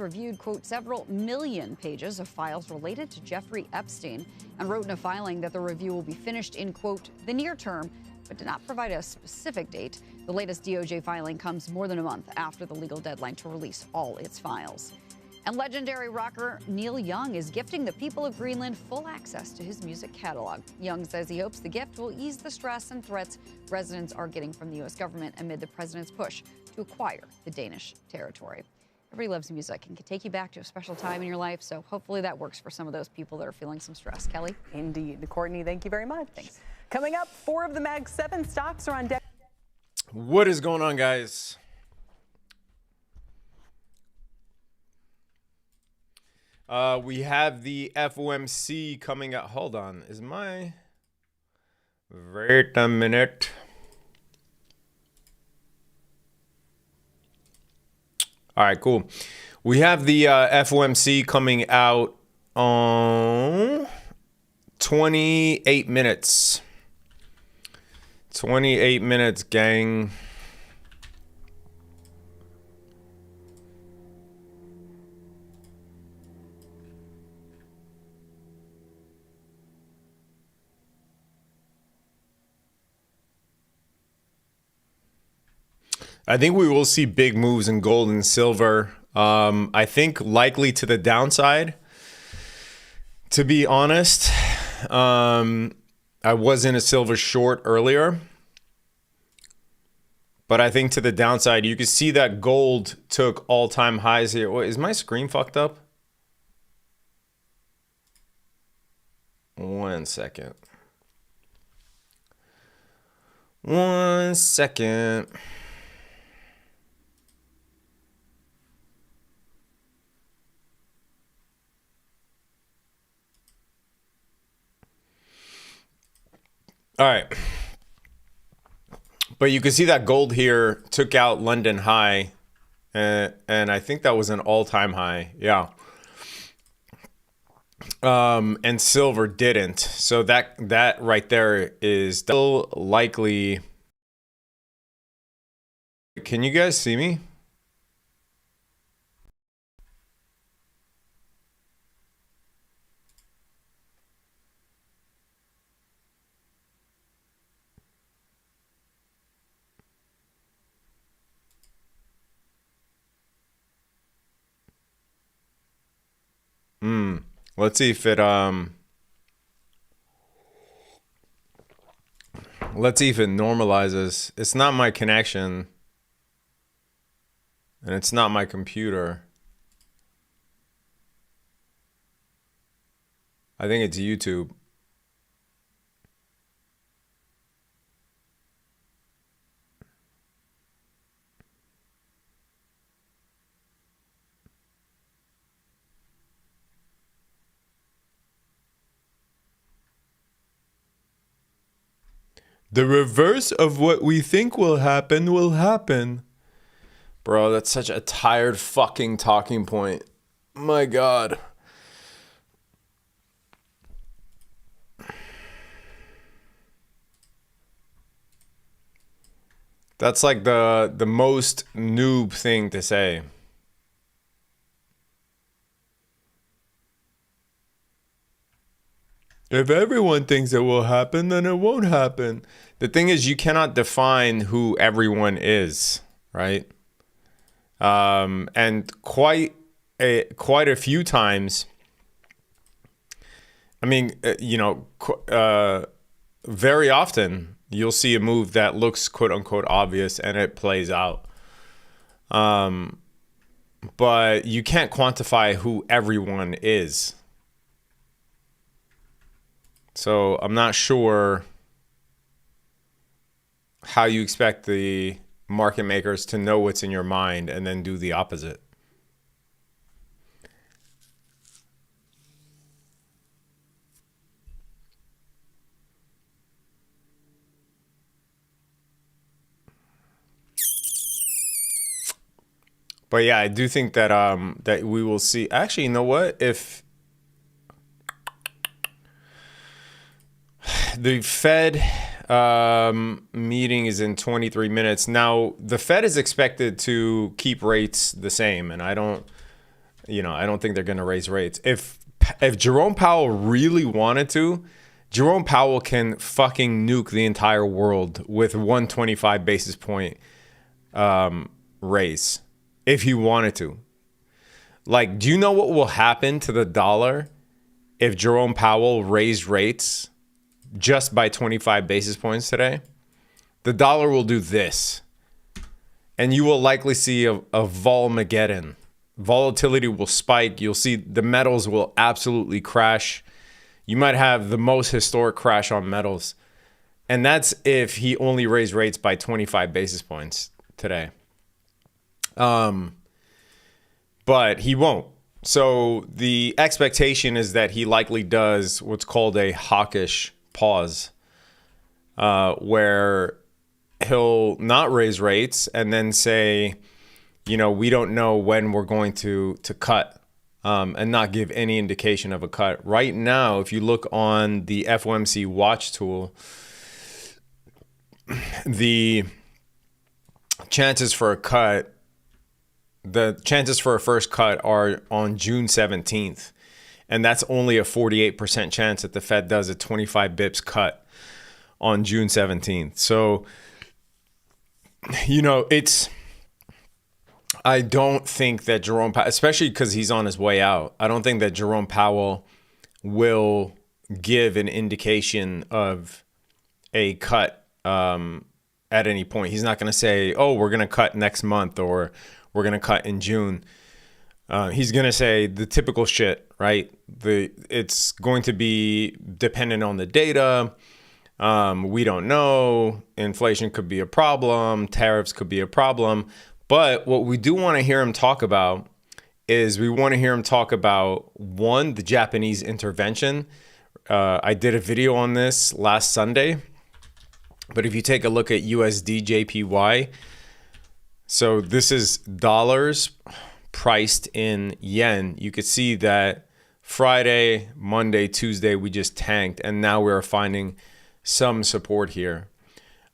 reviewed, quote, several million pages of files related to Jeffrey Epstein and wrote in a filing that the review will be finished in, quote, the near term, but did not provide a specific date. The latest DOJ filing comes more than a month after the legal deadline to release all its files. And legendary rocker Neil Young is gifting the people of Greenland full access to his music catalog. Young says he hopes the gift will ease the stress and threats residents are getting from the U.S. government amid the president's push to acquire the Danish territory. Everybody loves music and can take you back to a special time in your life, so hopefully that works for some of those people that are feeling some stress. Kelly? Indeed. Courtney, thank you very much. Thanks. Coming up, 4 of the Mag 7 stocks are on deck. What is going on, guys? We have the FOMC coming out. Hold on. Wait a minute. All right, cool. We have the FOMC coming out on 28 minutes. 28 minutes, gang. I think we will see big moves in gold and silver. I think likely to the downside. To be honest, I was in a silver short earlier. But I think to the downside, you can see that gold took all-time highs here. Wait, is my screen fucked up? 1 second. 1 second. All right. But you can see that gold here took out London high. And I think that was an all-time high. Yeah. And silver didn't. So that right there is still likely. Can you guys see me? Let's see if it normalizes. It's not my connection. And it's not my computer. I think it's YouTube. The reverse of what we think will happen will happen. Bro, that's such a tired fucking talking point. My God. That's like the most noob thing to say. If everyone thinks it will happen, then it won't happen. The thing is, you cannot define who everyone is, right? And quite a few times, I mean, very often you'll see a move that looks quote unquote obvious and it plays out. But you can't quantify who everyone is. So I'm not sure how you expect the market makers to know what's in your mind and then do the opposite. But yeah, I do think that that we will see. Actually, you know what? If the Fed meeting is in 23 minutes. Now, the Fed is expected to keep rates the same, and I don't I don't think they're going to raise rates. If Jerome Powell really wanted to, Jerome Powell can fucking nuke the entire world with 125 basis point raise if he wanted to. Like, do you know what will happen to the dollar if Jerome Powell raised rates just by 25 basis points today? The dollar will do this. And you will likely see a Volmageddon. Volatility will spike. You'll see the metals will absolutely crash. You might have the most historic crash on metals. And that's if he only raised rates by 25 basis points today. But he won't. So the expectation is that he likely does what's called a hawkish pause, where he'll not raise rates and then say, we don't know when we're going to cut, and not give any indication of a cut. Right now, if you look on the FOMC watch tool, the chances for a first cut are on June 17th. And that's only a 48% chance that the Fed does a 25 bips cut on June 17th. So, I don't think that Jerome Powell, especially because he's on his way out, I don't think that Jerome Powell will give an indication of a cut at any point. He's not going to say, oh, we're going to cut next month or we're going to cut in June. He's going to say the typical shit, right? It's going to be dependent on the data. We don't know. Inflation could be a problem. Tariffs could be a problem. But what we do want to hear him talk about is we want to hear him talk about, one, the Japanese intervention. I did a video on this last Sunday. But if you take a look at USD JPY, so this is dollars priced in yen. You could see that Friday, Monday, Tuesday, we just tanked. And now we're finding some support here.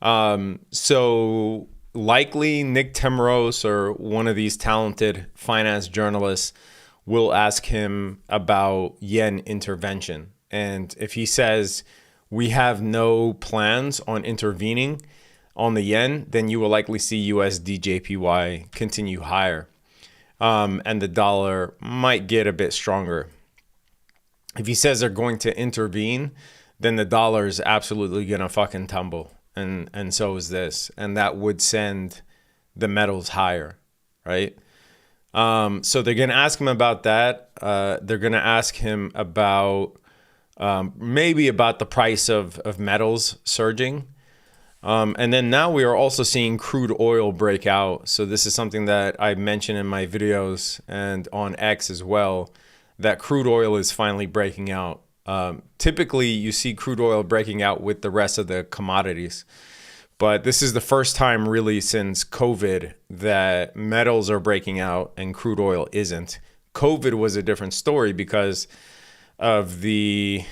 So likely Nick Timros or one of these talented finance journalists will ask him about yen intervention. And if he says we have no plans on intervening on the yen, then you will likely see USD JPY continue higher. And the dollar might get a bit stronger. If he says they're going to intervene, then the dollar is absolutely going to fucking tumble. And so is this. And that would send the metals higher, right? So they're going to ask him about that. They're going to ask him about maybe about the price of metals surging. And then now we are also seeing crude oil break out. So this is something that I mentioned in my videos and on X as well, that crude oil is finally breaking out. Typically, you see crude oil breaking out with the rest of the commodities. But this is the first time really since COVID that metals are breaking out and crude oil isn't. COVID was a different story because of the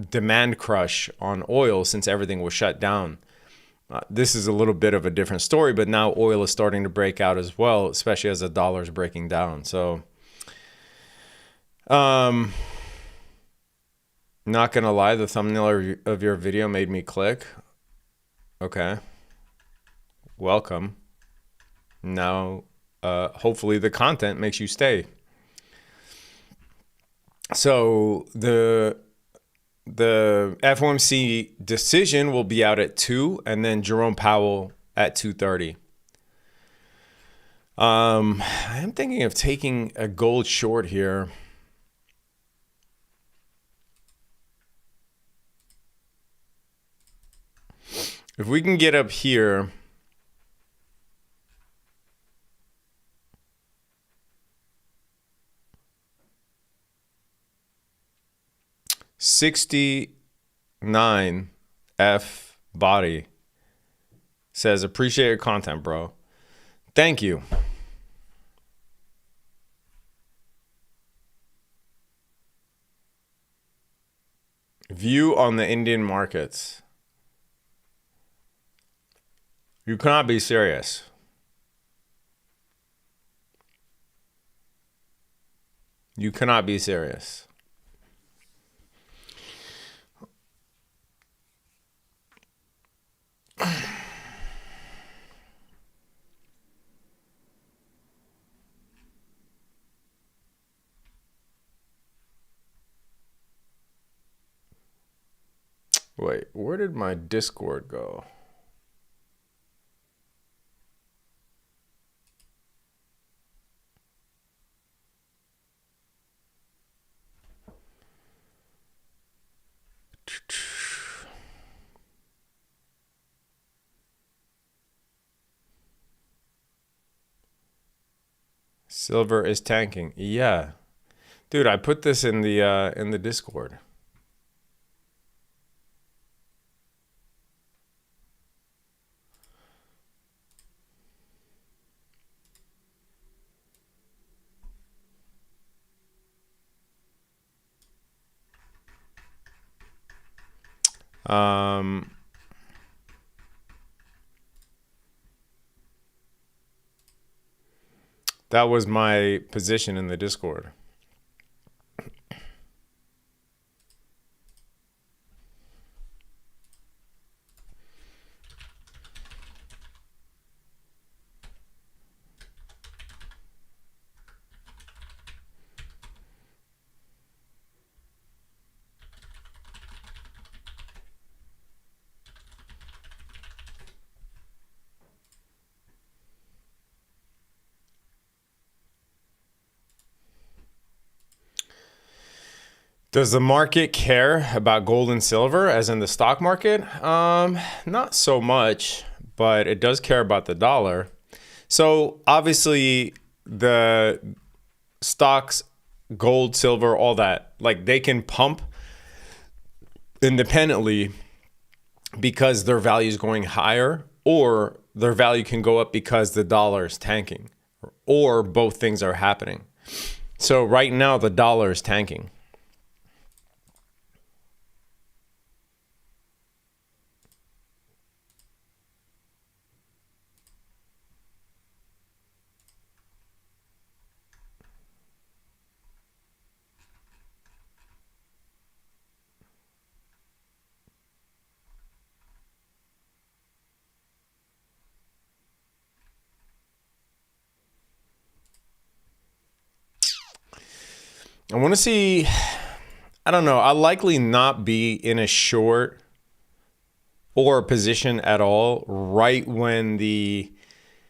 demand crush on oil since everything was shut down. This is a little bit of a different story, but now oil is starting to break out as well, especially as the dollar is breaking down. So, not gonna lie, the thumbnail of your video made me click. Okay. Welcome. Now, hopefully the content makes you stay. So the FOMC decision will be out at 2, and then Jerome Powell at 2:30. I am thinking of taking a gold short here. If we can get up here, $69 F body says, appreciate your content, bro. Thank you. View on the Indian markets. You cannot be serious. You cannot be serious. Wait, where did my Discord go? Silver is tanking. Yeah. Dude, I put this in the Discord. That was my position in the Discord. Does the market care about gold and silver as in the stock market? Not so much, but it does care about the dollar. So obviously the stocks, gold, silver, all that, like they can pump independently because their value is going higher, or their value can go up because the dollar is tanking, or both things are happening. So right now the dollar is tanking. I want to see, I don't know, I'll likely not be in a short or a position at all right when the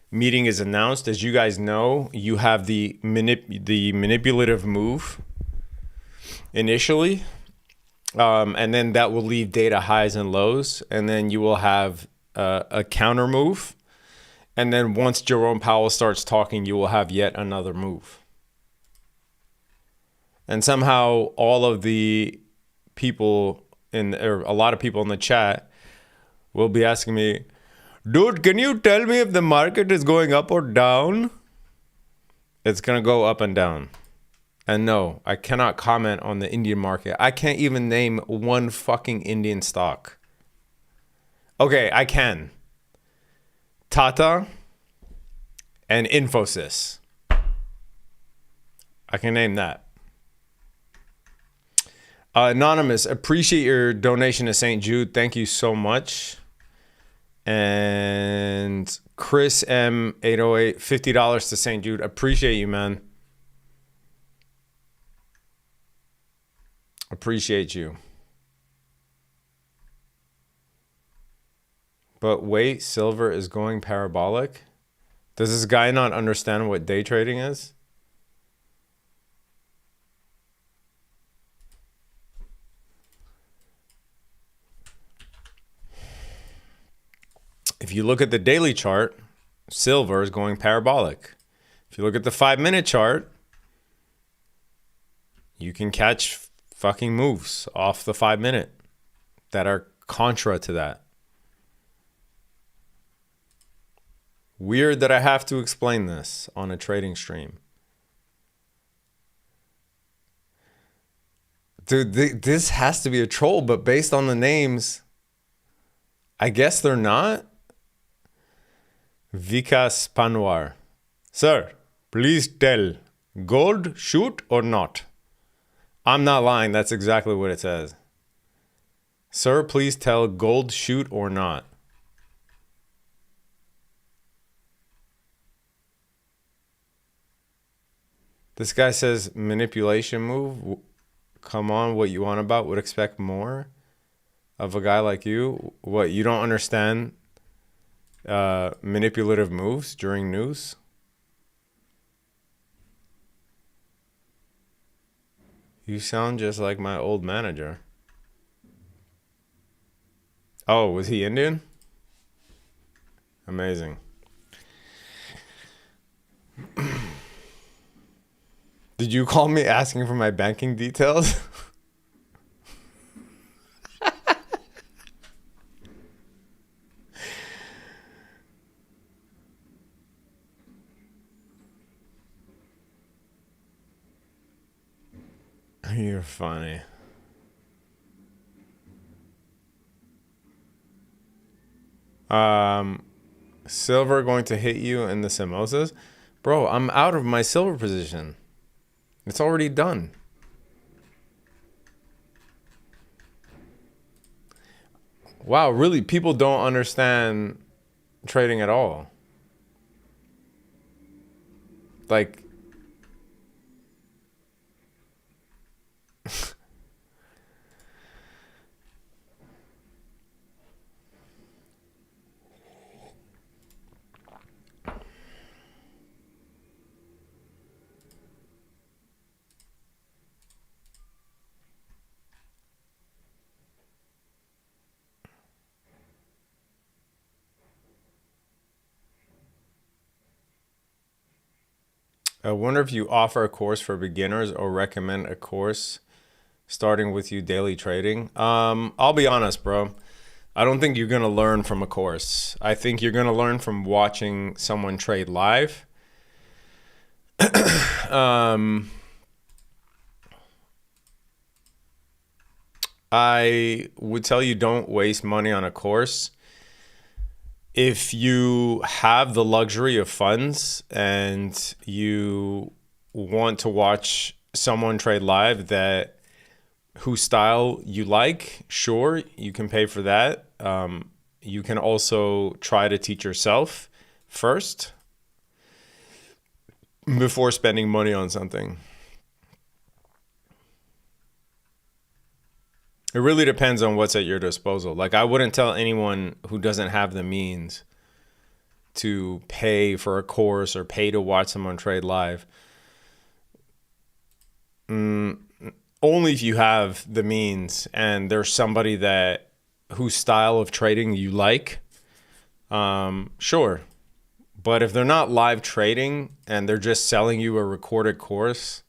meeting is announced. As you guys know, you have the manipulative move initially, and then that will leave data highs and lows, and then you will have a counter move, and then once Jerome Powell starts talking, you will have yet another move. And somehow all of the people or a lot of people in the chat will be asking me, dude, can you tell me if the market is going up or down? It's going to go up and down. And no, I cannot comment on the Indian market. I can't even name one fucking Indian stock. Okay, I can. Tata and Infosys. I can name that. Anonymous, appreciate your donation to St. Jude. Thank you so much. And Chris M808, $50 to St. Jude. Appreciate you, man. Appreciate you. But wait, silver is going parabolic? Does this guy not understand what day trading is? If you look at the daily chart, silver is going parabolic. If you look at the 5-minute chart, you can catch fucking moves off the 5-minute that are contra to that. Weird that I have to explain this on a trading stream. Dude, this has to be a troll, but based on the names, I guess they're not. Vikas Panwar. Sir, please tell Gold shoot or not? I'm not lying. That's exactly what it says. Sir, please tell gold shoot or not. This guy says manipulation move. Come on, what you on about? Would expect more of a guy like you. What, you don't understand manipulative moves during news? You sound just like my old manager. Oh, was he Indian? Amazing. Did you call me asking for my banking details? You're funny. Silver going to hit you in the samosas? Bro, I'm out of my silver position. It's already done. Wow, really, people don't understand trading at all. Like, I wonder if you offer a course for beginners or recommend a course starting with you daily trading. I'll be honest, bro. I don't think you're going to learn from a course. I think you're going to learn from watching someone trade live. I would tell you don't waste money on a course. If you have the luxury of funds and you want to watch someone trade live whose style you like, sure, you can pay for that. You can also try to teach yourself first before spending money on something. It really depends on what's at your disposal. Like, I wouldn't tell anyone who doesn't have the means to pay for a course or pay to watch someone trade live. Only if you have the means and there's somebody whose style of trading you like, sure. But if they're not live trading and they're just selling you a recorded course,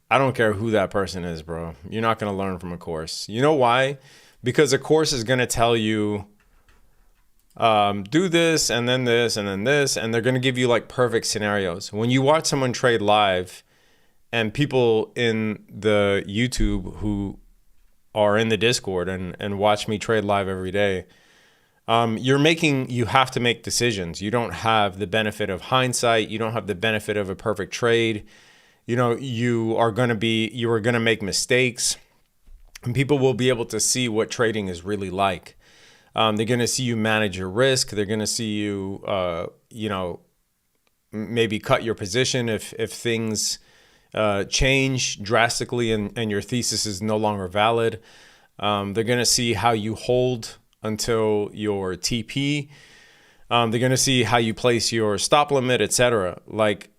I don't care who that person is, bro. You're not going to learn from a course. You know why? Because a course is going to tell you, do this, and then this, and then this, and they're going to give you like perfect scenarios. When you watch someone trade live, and people in the YouTube who are in the Discord and watch me trade live every day, you have to make decisions. You don't have the benefit of hindsight. You don't have the benefit of a perfect trade. You know, you are going to make mistakes, and people will be able to see what trading is really like. They're going to see you manage your risk. They're going to see you, maybe cut your position if things change drastically and your thesis is no longer valid. They're going to see how you hold until your TP. They're going to see how you place your stop limit, etc. Like,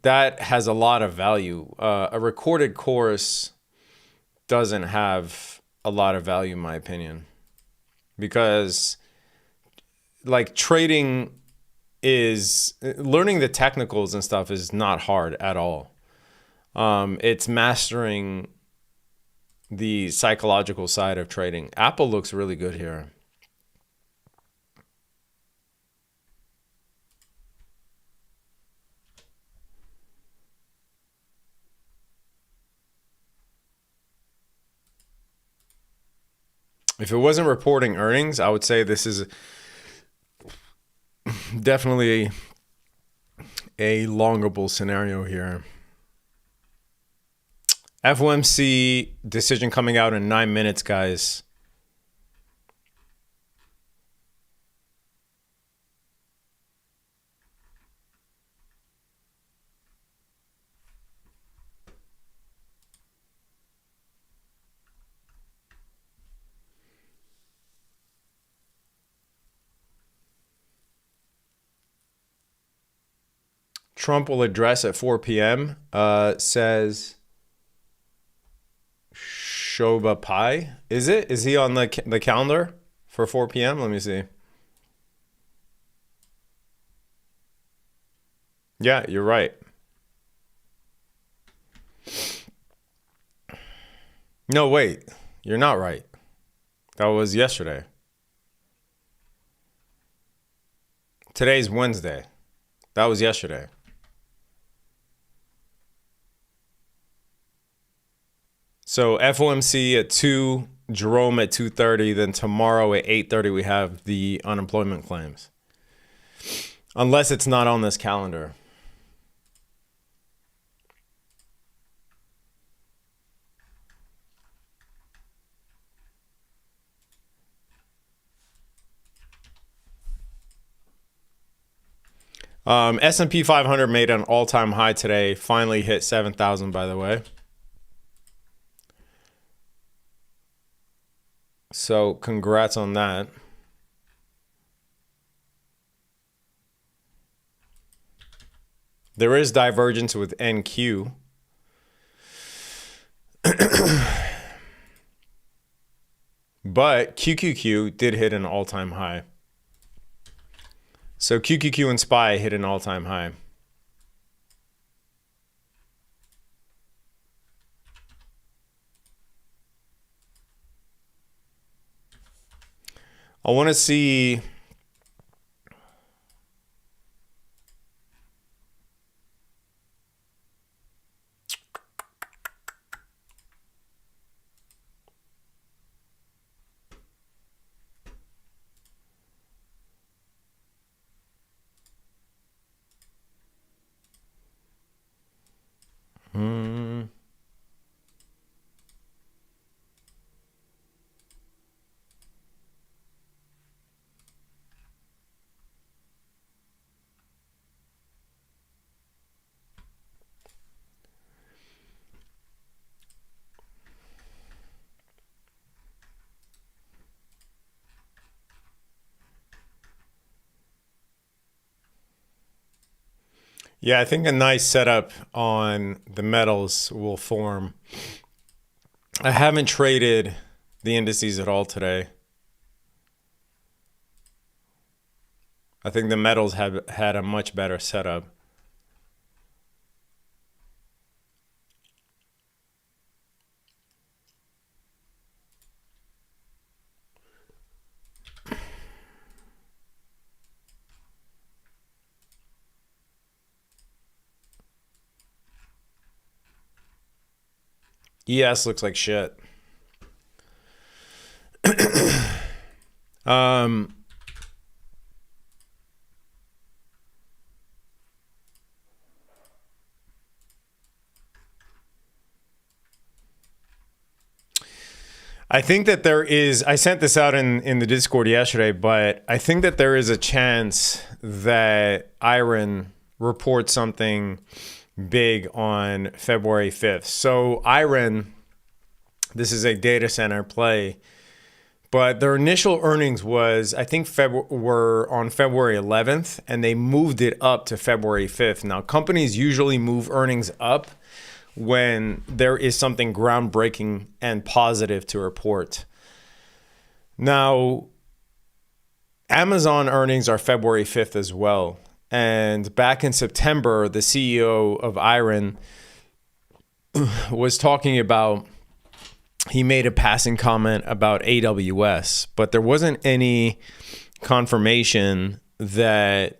that has a lot of value. A recorded course doesn't have a lot of value, in my opinion, because like learning the technicals and stuff is not hard at all. It's mastering the psychological side of trading. Apple looks really good here. If it wasn't reporting earnings, I would say this is definitely a longable scenario here. FOMC decision coming out in 9 minutes, guys. Trump will address at 4 p.m., says Shoba Pai. Is it? Is he on the calendar for 4 p.m.? Let me see. Yeah, you're right. No, wait. You're not right. That was yesterday. Today's Wednesday. That was yesterday. So FOMC at 2, Jerome at 2:30, then tomorrow at 8:30 we have the unemployment claims. Unless it's not on this calendar. S&P 500 made an all-time high today. Finally hit 7,000, by the way. So congrats on that. There is divergence with NQ. But QQQ did hit an all-time high. So QQQ and SPY hit an all-time high. I want to see Yeah, I think a nice setup on the metals will form. I haven't traded the indices at all today. I think the metals have had a much better setup. ES looks like shit. I think that there is, I sent this out in the Discord yesterday, but I think that there is a chance that Iron reports something big on February 5th. So Iron, this is a data center play, but their initial earnings was, I think, were on February 11th, and they moved it up to February 5th. Now, companies usually move earnings up when there is something groundbreaking and positive to report. Now, Amazon earnings are February 5th as well. And back in September, the CEO of Iron was talking about, he made a passing comment about AWS, but there wasn't any confirmation that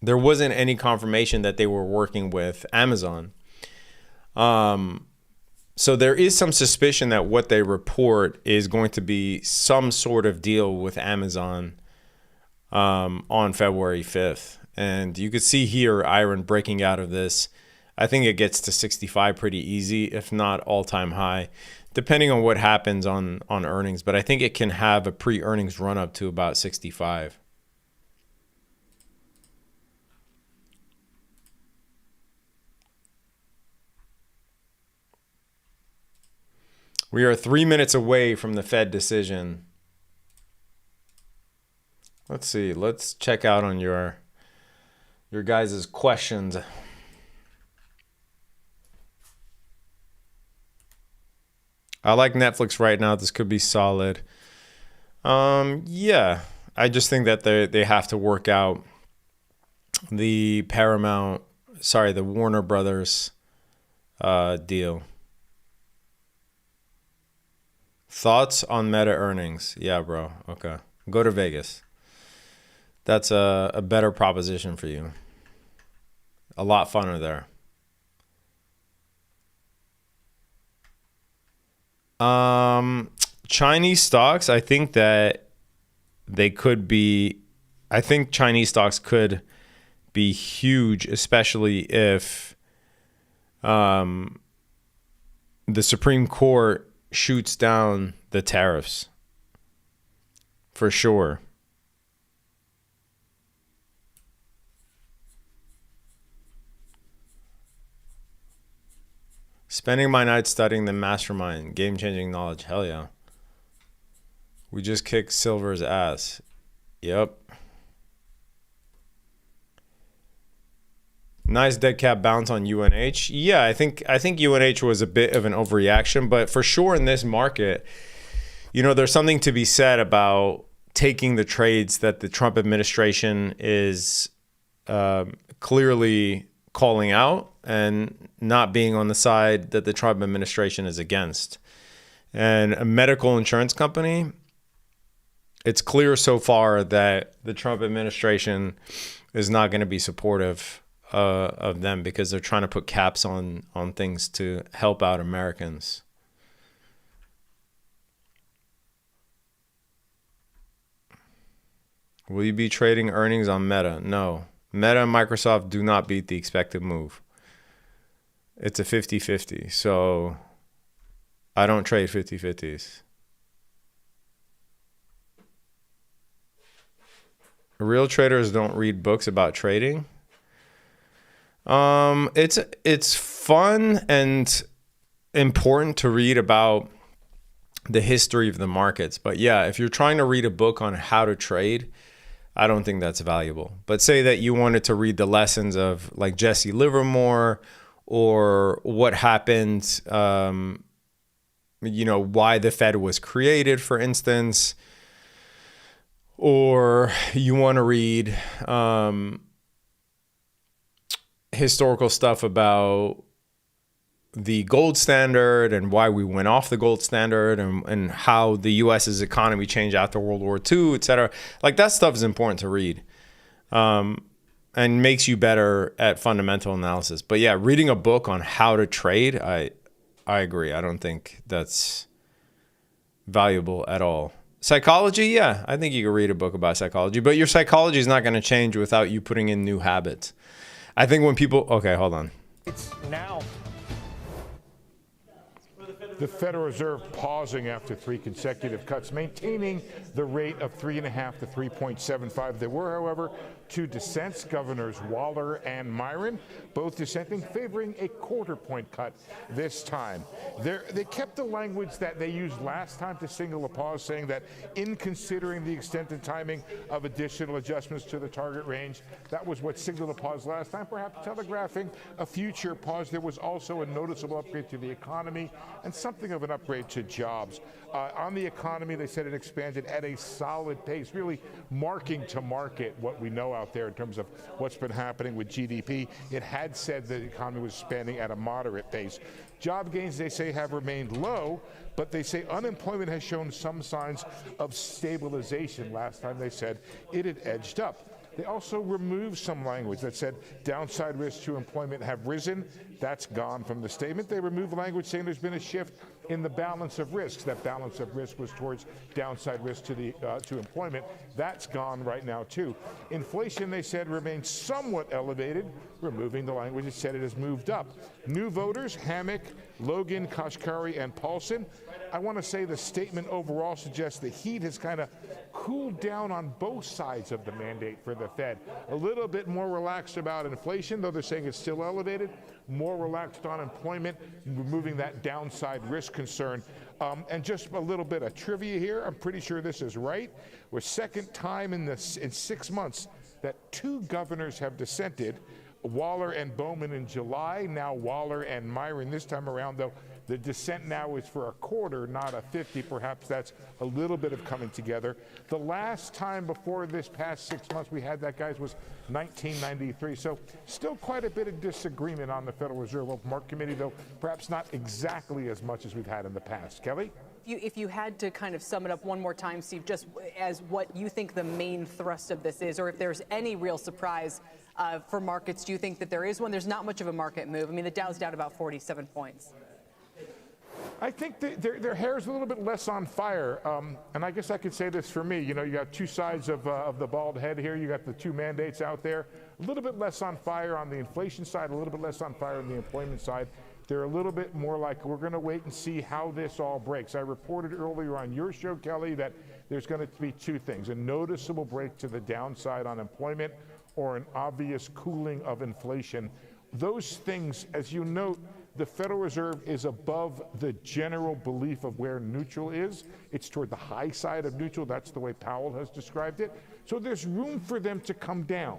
they were working with Amazon. So there is some suspicion that what they report is going to be some sort of deal with Amazon on February 5th. And you could see here iron breaking out of this. I think it gets to 65 pretty easy, if not all-time high, depending on what happens on earnings. But I think it can have a pre-earnings run up to about 65. We are 3 minutes away from the Fed decision. Let's see. Let's check out on your guys' questions. I like Netflix right now. This could be solid. Yeah, I just think that they have to work out the the Warner Brothers deal. Thoughts on Meta earnings? Yeah, bro. Okay. Go to Vegas. That's a better proposition for you. A lot funner there. Chinese stocks, I think that they could be, I think Chinese stocks could be huge, especially if the Supreme Court shoots down the tariffs. For sure. Spending my night studying the mastermind, game-changing knowledge. Hell yeah. We just kicked Silver's ass. Yep. Nice dead cat bounce on UNH. Yeah, I think UNH was a bit of an overreaction, but for sure in this market, you know, there's something to be said about taking the trades that the Trump administration is clearly calling out and not being on the side that the Trump administration is against. And a medical insurance company, it's clear so far that the Trump administration is not going to be supportive of them because they're trying to put caps on things to help out Americans. Will you be trading earnings on Meta? No. Meta and Microsoft do not beat the expected move. It's a 50-50. So I don't trade 50-50s. Real traders don't read books about trading. It's fun and important to read about the history of the markets. But yeah, if you're trying to read a book on how to trade, I don't think that's valuable. But say that you wanted to read the lessons of like Jesse Livermore or what happened, you know, why the Fed was created, for instance, or you want to read historical stuff about the gold standard and why we went off the gold standard and how the U.S.'s economy changed after World War II, et cetera. Like that stuff is important to read and makes you better at fundamental analysis. But yeah, reading a book on how to trade, I agree. I don't think that's valuable at all. Psychology, yeah, I think you can read a book about psychology, but your psychology is not going to change without you putting in new habits. I think when people, okay, hold on. It's now. The Federal Reserve pausing after 3 consecutive cuts, maintaining the rate of 3.5 to 3.75. There were, however, 2 dissents, Governors Waller and Myron, both dissenting, favoring a quarter-point cut this time. They kept the language that they used last time to signal a pause, saying that in considering the extent and timing of additional adjustments to the target range, that was what signaled a pause last time, perhaps telegraphing a future pause. There was also a noticeable upgrade to the economy and something of an upgrade to jobs. On the economy, they said it expanded at a solid pace, really marking to market what we know out there in terms of what's been happening with GDP. It had said the economy was expanding at a moderate pace. Job gains, they say, have remained low, but they say unemployment has shown some signs of stabilization. Last time they said it had edged up. They also removed some language that said downside risks to employment have risen. That's gone from the statement. They removed language saying there's been a shift in the balance of risks. That balance of risk was towards downside risk to employment. That's gone right now too. Inflation, they said, remains somewhat elevated, removing the language that said it has moved up. New voters, Hammock, Logan, Kashkari, and Paulson. I want to say the statement overall suggests the heat has kind of cooled down on both sides of the mandate for the Fed. A little bit more relaxed about inflation, though they're saying it's still elevated. More relaxed on employment, removing that downside risk concern. And just a little bit of trivia here. I'm pretty sure this is right. We're second time in 6 months that 2 governors have dissented. Waller and Bowman in July, now Waller and Myron this time around, though the dissent now is for a quarter, not a 50. Perhaps that's a little bit of coming together. The last time before this past 6 months we had that, guys, was 1993. So still quite a bit of disagreement on the Federal Reserve Market Committee, though perhaps not exactly as much as we've had in the past. Kelly? If you had to kind of sum it up one more time, Steve, just as what you think the main thrust of this is, or if there's any real surprise for markets, do you think that there is one? There's not much of a market move. I mean, the Dow's down about 47 points. I think their hair is a little bit less on fire. And I guess I could say this for me. You know, you got two sides of the bald head here. You got the 2 mandates out there. A little bit less on fire on the inflation side, a little bit less on fire on the employment side. They're a little bit more like, we're going to wait and see how this all breaks. I reported earlier on your show, Kelly, that there's going to be 2 things: a noticeable break to the downside on employment, or an obvious cooling of inflation. Those things, as you note, the Federal Reserve is above the general belief of where neutral is. It's toward the high side of neutral. That's the way Powell has described it. So there's room for them to come down.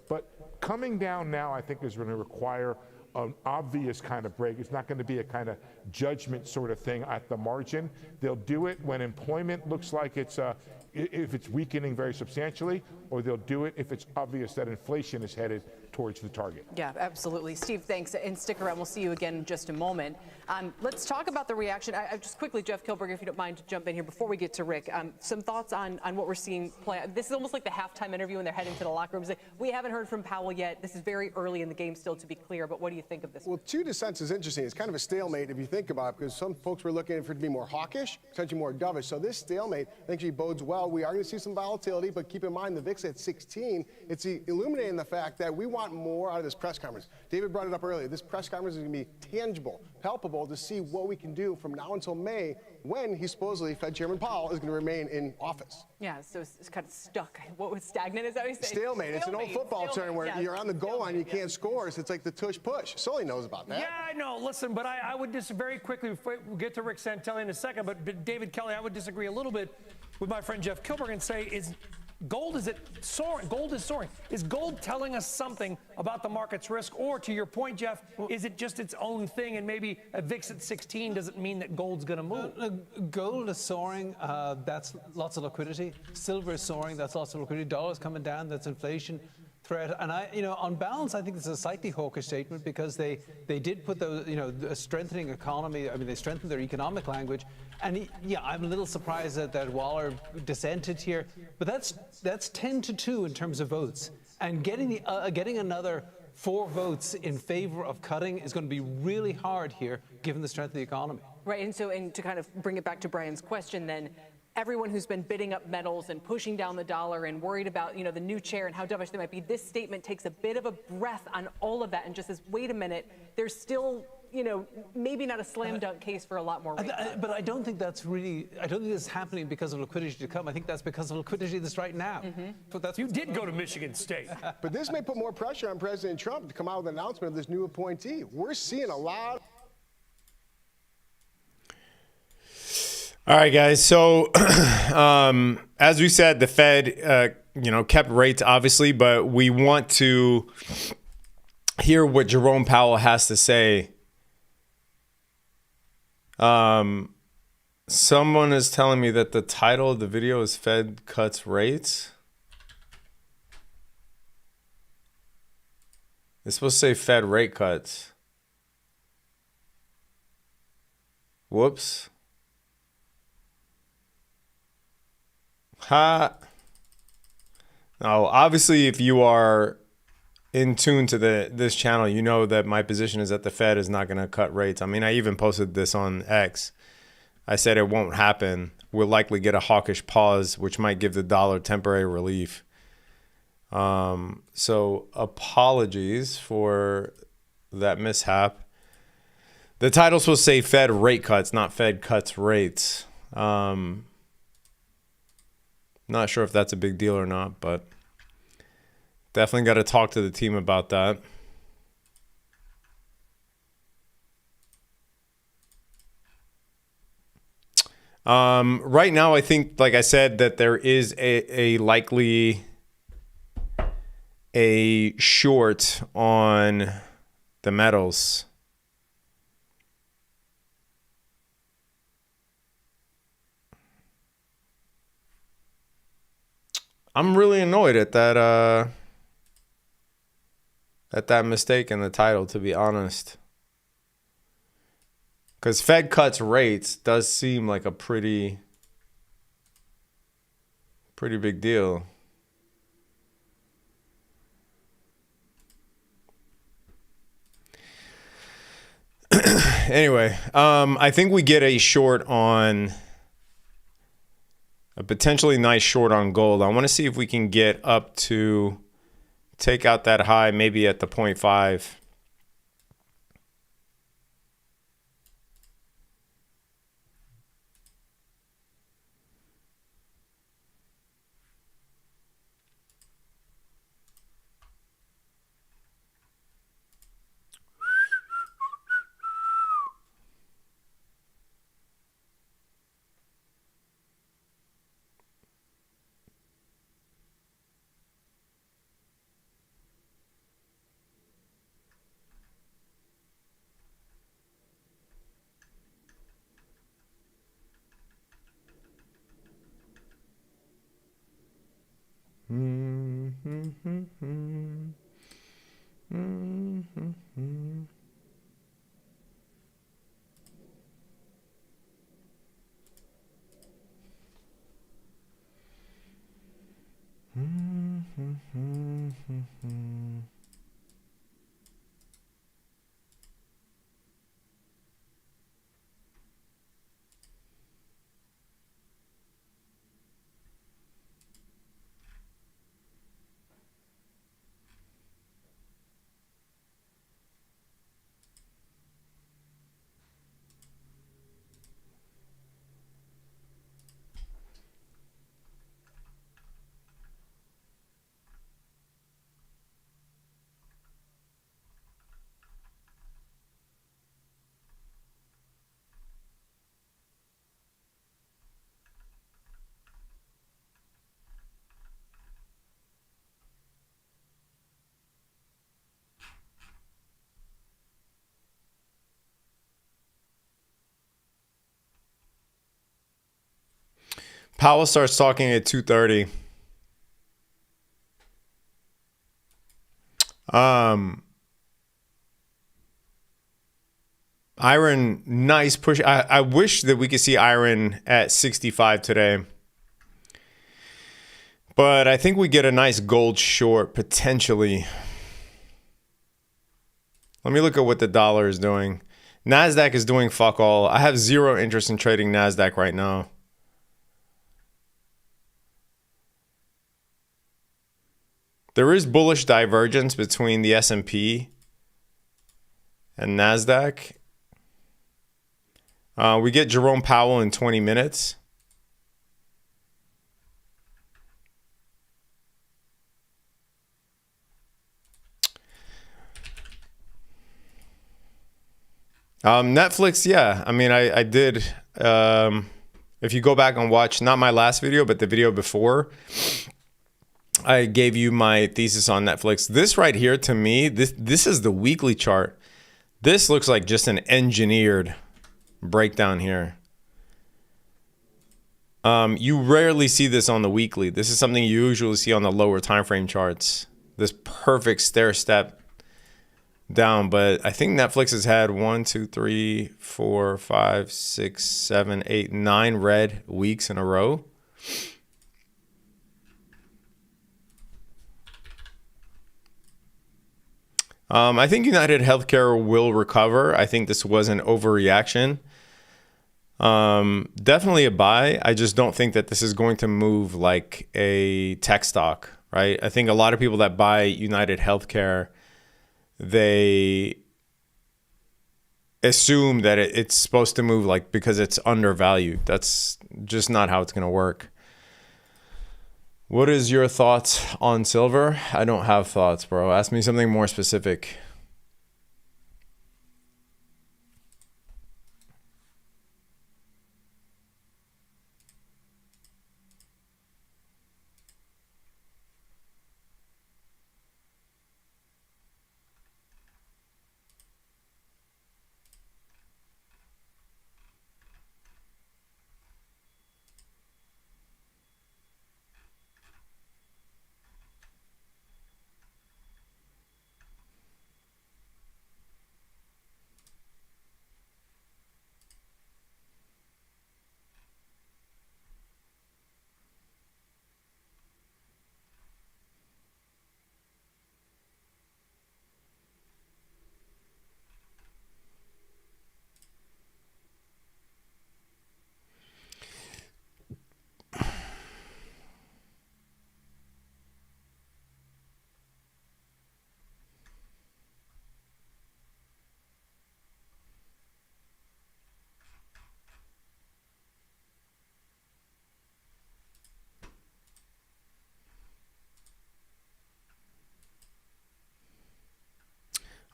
But coming down now, I think, is going to require an obvious kind of break. It's not going to be a kind of judgment sort of thing at the margin. They'll do it when employment looks like it's if it's weakening very substantially, or they'll do it if it's obvious that inflation is headed towards the target. Yeah, absolutely. Steve, thanks. And stick around. We'll see you again in just a moment. Let's talk about the reaction. I just quickly, Jeff Kilberg, if you don't mind to jump in here before we get to Rick. Some thoughts on what we're seeing play out. This is almost like the halftime interview when they're heading to the locker rooms. We haven't heard from Powell yet. This is very early in the game still, to be clear. But what do you think of this? Well, 2 dissents is interesting. It's kind of a stalemate if you think about it, because some folks were looking for it to be more hawkish, potentially more dovish. So this stalemate actually bodes well. We are going to see some volatility, but keep in mind the VIX at 16. It's illuminating the fact that we want more out of this press conference. David brought it up earlier. This press conference is going to be tangible, palpable, to see what we can do from now until May, when he supposedly, Fed Chairman Powell, is going to remain in office. Yeah, so it's kind of stuck. What was stagnant? Is that what you say? Stalemate. It's an old football term where you're on the goal line, you can't score. So it's like the tush-push. Sully knows about that. Yeah, I know. Listen, but I would disagree very quickly. We'll get to Rick Santelli in a second. But David Kelly, I would disagree a little bit with my friend Jeff Kilberg and say, is soaring? Gold is soaring. Is gold telling us something about the market's risk? Or, to your point, Jeff, is it just its own thing, and maybe a VIX at 16 doesn't mean that gold's going to move? Gold is soaring. That's lots of liquidity. Silver is soaring. That's lots of liquidity. Dollar's coming down. That's inflation threat. And on balance, I think it's a slightly hawkish statement, because they did put those, a strengthening economy. I mean, they strengthened their economic language. And I'm a little surprised that Waller dissented here, but that's 10-2 in terms of votes, and getting another 4 votes in favor of cutting is going to be really hard here, given the strength of the economy. Right, and to kind of bring it back to Brian's question, then, everyone who's been bidding up metals and pushing down the dollar and worried about, the new chair and how dovish they might be, this statement takes a bit of a breath on all of that and just says, wait a minute, there's still, maybe not a slam dunk case for a lot more rate cuts. But I don't think that's happening because of liquidity to come. I think that's because of liquidity that's right now. You did go to Michigan State. But this may put more pressure on President Trump to come out with an announcement of this new appointee. We're seeing a lot. All right, guys. So, as we said, the Fed, kept rates, obviously, but we want to hear what Jerome Powell has to say. Someone is telling me that the title of the video is Fed Cuts Rates. It's supposed to say Fed Rate Cuts. Whoops. No, obviously, if you are in tune to this channel, you know that my position is that the Fed is not going to cut rates. I mean, I even posted this on X. I said it won't happen. We'll likely get a hawkish pause, which might give the dollar temporary relief. So apologies for that mishap. The title's supposed to say Fed rate cuts, not Fed cuts rates. Not sure if that's a big deal or not, but definitely got to talk to the team about that. Right now, I think, like I said, that there is a likely a short on the metals. I'm really annoyed at that mistake in the title, to be honest. Because Fed cuts rates does seem like a pretty big deal. Anyway, I think we get a short on a potentially nice short on gold. I want to see if we can get up to take out that high, maybe at the 0.5. Powell starts talking at 2:30. Iron, nice push. I wish that we could see iron at 65 today. But I think we get a nice gold short, potentially. Let me look at what the dollar is doing. NASDAQ is doing fuck all. I have zero interest in trading NASDAQ right now. There is bullish divergence between the S&P and NASDAQ. We get Jerome Powell in 20 minutes. Netflix, yeah. I mean, I did. If you go back and watch, not my last video, but the video before, I gave you my thesis on Netflix. This right here, to me, this is the weekly chart. This looks like just an engineered breakdown here. You rarely see this on the weekly. This is something you usually see on the lower time frame charts. This perfect stair step down. But I think Netflix has had 1, 2, 3, 4, 5, 6, 7, 8, 9 red weeks in a row. I think United Healthcare will recover. I think this was an overreaction. Definitely a buy. I just don't think that this is going to move like a tech stock, right? I think a lot of people that buy United Healthcare, they assume that it's supposed to move like because it's undervalued. That's just not how it's going to work. What is your thoughts on silver? I don't have thoughts, bro. Ask me something more specific.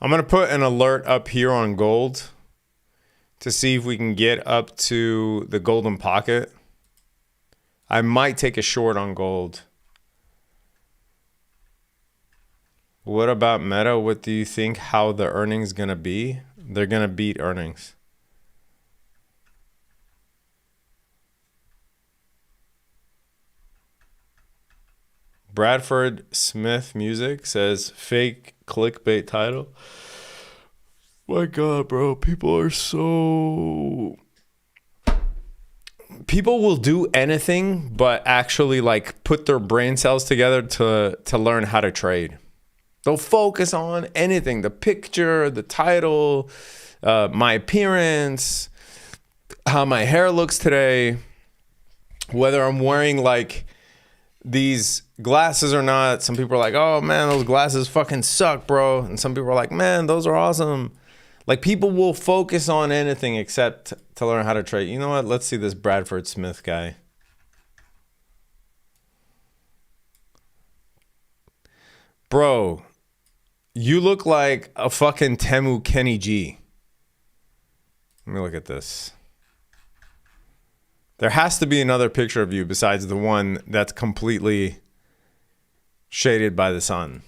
I'm going to put an alert up here on gold to see if we can get up to the golden pocket. I might take a short on gold. What about Meta? What do you think how the earnings going to be? They're going to beat earnings. Bradford Smith Music says fake clickbait title. My God, bro. People will do anything but actually like put their brain cells together to learn how to trade. They'll focus on anything. The picture, the title, my appearance, how my hair looks today, whether I'm wearing like these glasses or not. Some people are like, oh man, those glasses fucking suck, bro. And some people are like, man, those are awesome. Like people will focus on anything except to learn how to trade. You know what? Let's see this Bradford Smith guy. Bro, you look like a fucking Temu Kenny G. Let me look at this. There has to be another picture of you besides the one that's completely shaded by the sun.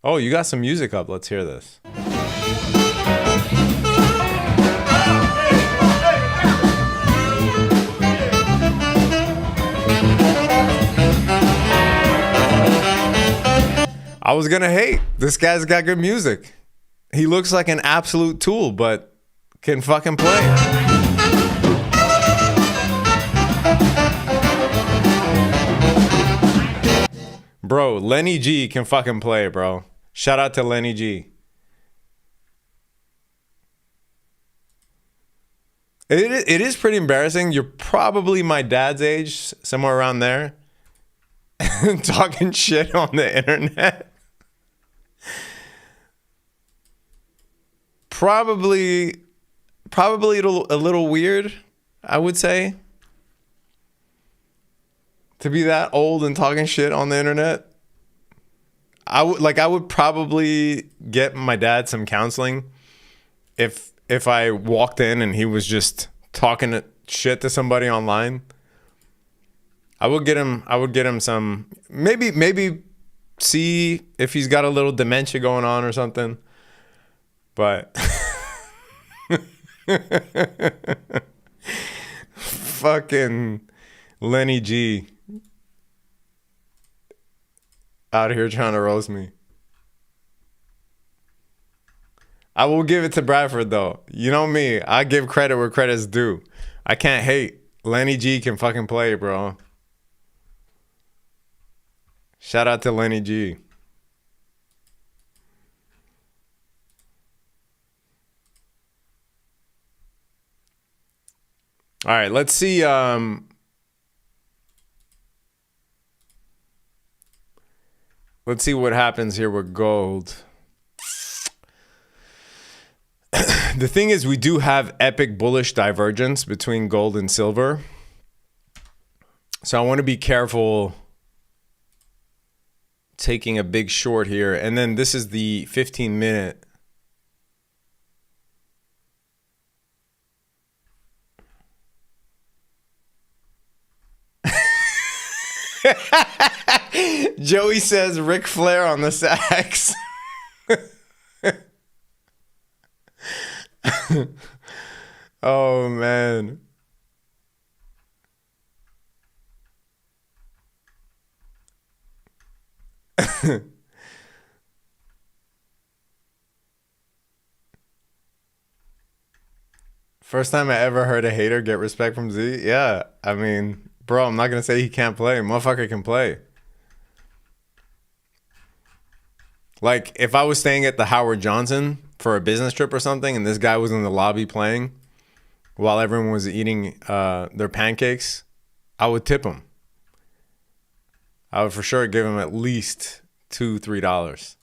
Oh, you got some music up. Let's hear this. I was going to hate. This guy's got good music. He looks like an absolute tool, but can fucking play. Bro, Lenny G can fucking play, bro. Shout out to Lenny G. It is pretty embarrassing. You're probably my dad's age, somewhere around there, talking shit on the internet. Probably a little weird, I would say, to be that old and talking shit on the internet. I would probably get my dad some counseling if I walked in and he was just talking shit to somebody online. I would get him some, maybe see if he's got a little dementia going on or something. But fucking Lenny G out here trying to roast me. I will give it to Bradford though. You know me, I give credit where credit's due. I can't hate. Lenny G can fucking play, bro. Shout out to Lenny G. All right, let's see. Let's see what happens here with gold. The thing is, we do have epic bullish divergence between gold and silver. So I want to be careful taking a big short here. And then this is the 15-minute. Joey says Ric Flair on the sax. Oh, man. First time I ever heard a hater get respect from Z. Yeah, I mean, bro, I'm not going to say he can't play. Motherfucker can play. Like, if I was staying at the Howard Johnson for a business trip or something and this guy was in the lobby playing while everyone was eating their pancakes, I would tip him. I would for sure give him at least $2, $3.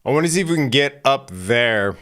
I want to see if we can get up there.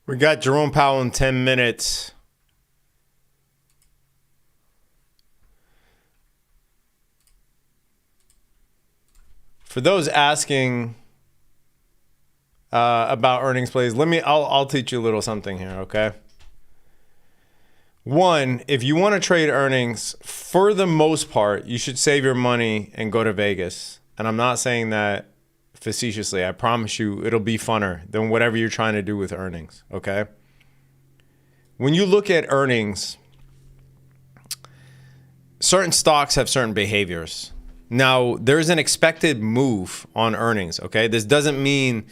We got Jerome Powell in 10 minutes. For those asking about earnings plays, I'll teach you a little something here, okay? One, if you want to trade earnings, for the most part, you should save your money and go to Vegas. And I'm not saying that facetiously. I promise you it'll be funner than whatever you're trying to do with earnings, okay? When you look at earnings, certain stocks have certain behaviors. Now, there's an expected move on earnings, okay? This doesn't mean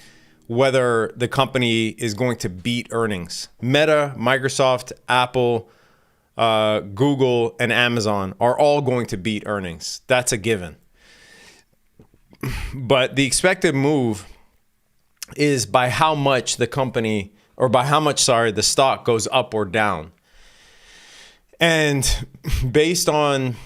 whether the company is going to beat earnings. Meta, Microsoft, Apple, Google, and Amazon are all going to beat earnings. That's a given. But the expected move is by how much the company, or by how much, the stock goes up or down. And based on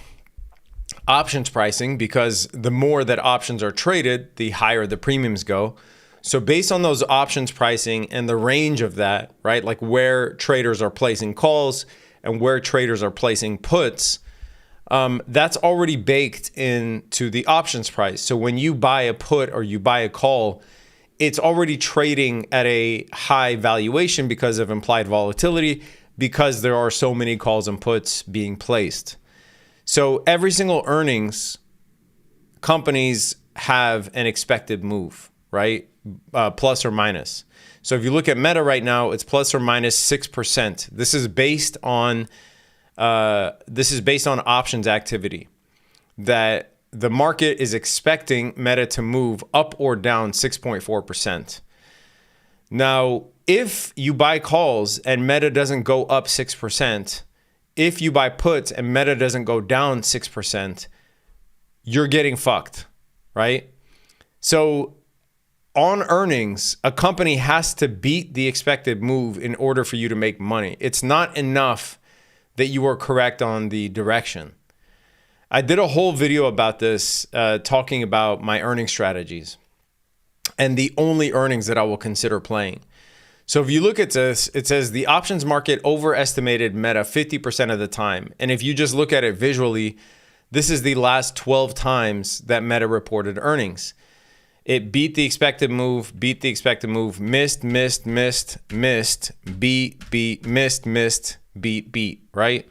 options pricing, because the more that options are traded, the higher the premiums go. So based on those options pricing and the range of that, right, like where traders are placing calls and where traders are placing puts, that's already baked into the options price. So when you buy a put or you buy a call, it's already trading at a high valuation because of implied volatility, because there are so many calls and puts being placed. So every single earnings, companies have an expected move, right? Plus or minus. So if you look at Meta right now, it's plus or minus 6%. This is based on options activity, that the market is expecting Meta to move up or down 6.4%. Now, if you buy calls and Meta doesn't go up 6%, if you buy puts and Meta doesn't go down 6%, you're getting fucked, right? So on earnings, a company has to beat the expected move in order for you to make money. It's not enough that you are correct on the direction. I did a whole video about this, talking about my earning strategies and the only earnings that I will consider playing. So if you look at this, it says the options market overestimated Meta 50% of the time. And if you just look at it visually, this is the last 12 times that Meta reported earnings. It beat the expected move, missed, beat, missed, beat, right?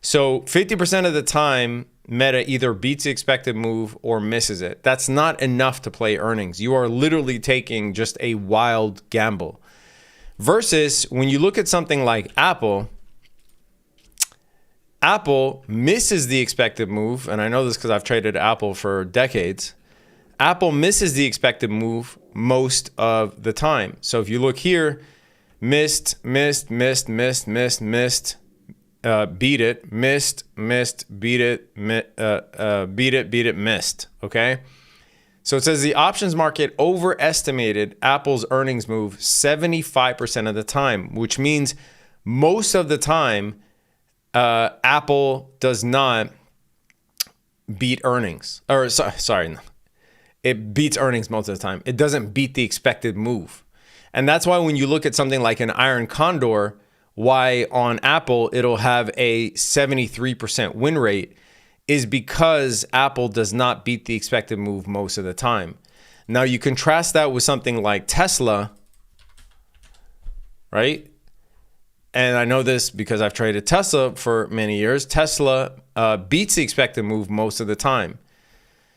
So 50% of the time, Meta either beats the expected move or misses it. That's not enough to play earnings. You are literally taking just a wild gamble. Versus when you look at something like Apple, Apple misses the expected move. And I know this because I've traded Apple for decades. Apple misses the expected move most of the time. So if you look here, missed, beat it, missed, beat it, missed. Okay. So it says the options market overestimated Apple's earnings move 75% of the time, which means most of the time, Apple does not beat earnings. It beats earnings most of the time. It doesn't beat the expected move. And that's why when you look at something like an iron condor, why on Apple it'll have a 73% win rate is because Apple does not beat the expected move most of the time. Now you contrast that with something like Tesla, right? And I know this because I've traded Tesla for many years. Tesla beats the expected move most of the time.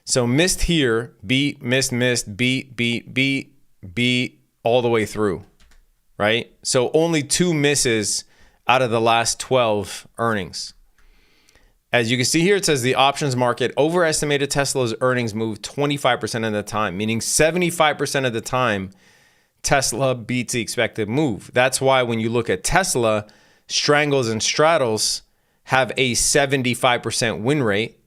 So missed here, beat, missed, beat all the way through, right? So only 2 misses out of the last 12 earnings. As you can see here, it says the options market overestimated Tesla's earnings move 25% of the time, meaning 75% of the time, Tesla beats the expected move. That's why when you look at Tesla, strangles and straddles have a 75% win rate,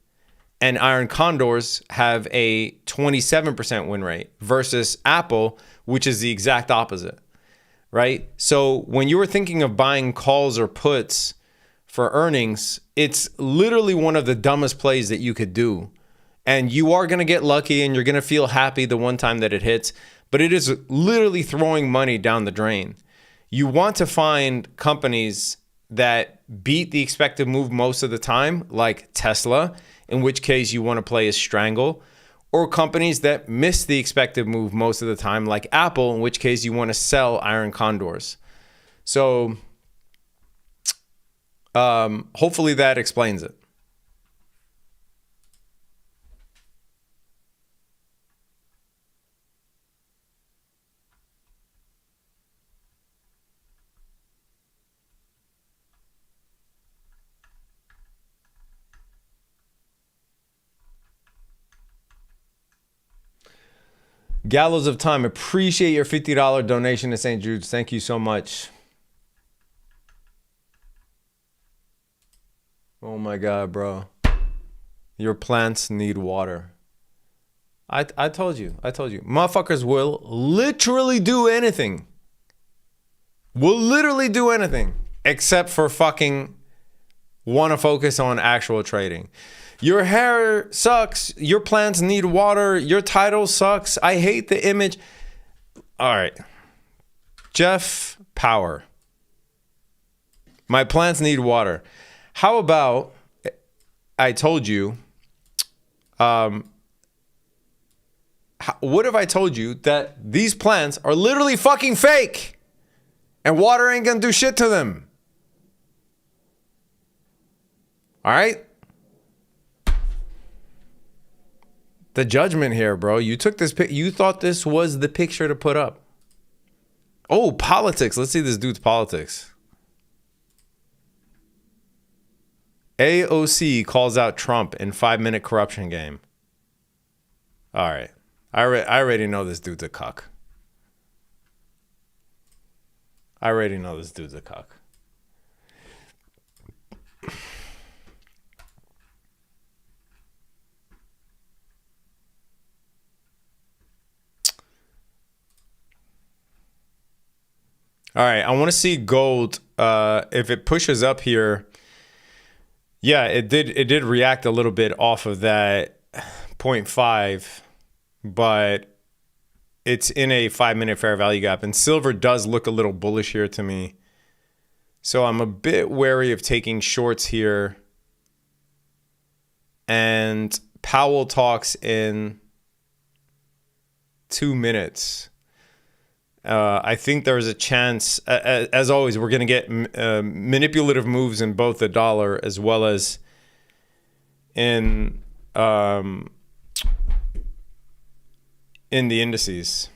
and iron condors have a 27% win rate versus Apple, which is the exact opposite, right? So when you were thinking of buying calls or puts for earnings, it's literally one of the dumbest plays that you could do. And you are going to get lucky and you're going to feel happy the one time that it hits, but it is literally throwing money down the drain. You want to find companies that beat the expected move most of the time, like Tesla, in which case you want to play a strangle, or companies that miss the expected move most of the time, like Apple, in which case you want to sell iron condors. So hopefully that explains it. Gallows of Time, appreciate your $50 donation to St. Jude's. Thank you so much. Oh my God, bro. Your plants need water. I told you. Motherfuckers will literally do anything. Will literally do anything except for fucking want to focus on actual trading. Your hair sucks. Your plants need water. Your title sucks. I hate the image. All right. Jeff Power. My plants need water. How about I told you, what if I told you that these plants are literally fucking fake and water ain't gonna do shit to them? All right? The judgment here, bro. You took this you thought this was the picture to put up. Oh, politics. Let's see this dude's politics. AOC calls out Trump in 5-minute corruption game. All right. I already know this dude's a cuck. All right, I want to see gold. If it pushes up here, yeah, it did react a little bit off of that 0.5, but it's in a 5-minute fair value gap, and silver does look a little bullish here to me. So I'm a bit wary of taking shorts here. And Powell talks in 2 minutes. I think there's a chance, as always, we're going to get manipulative moves in both the dollar as well as in the indices.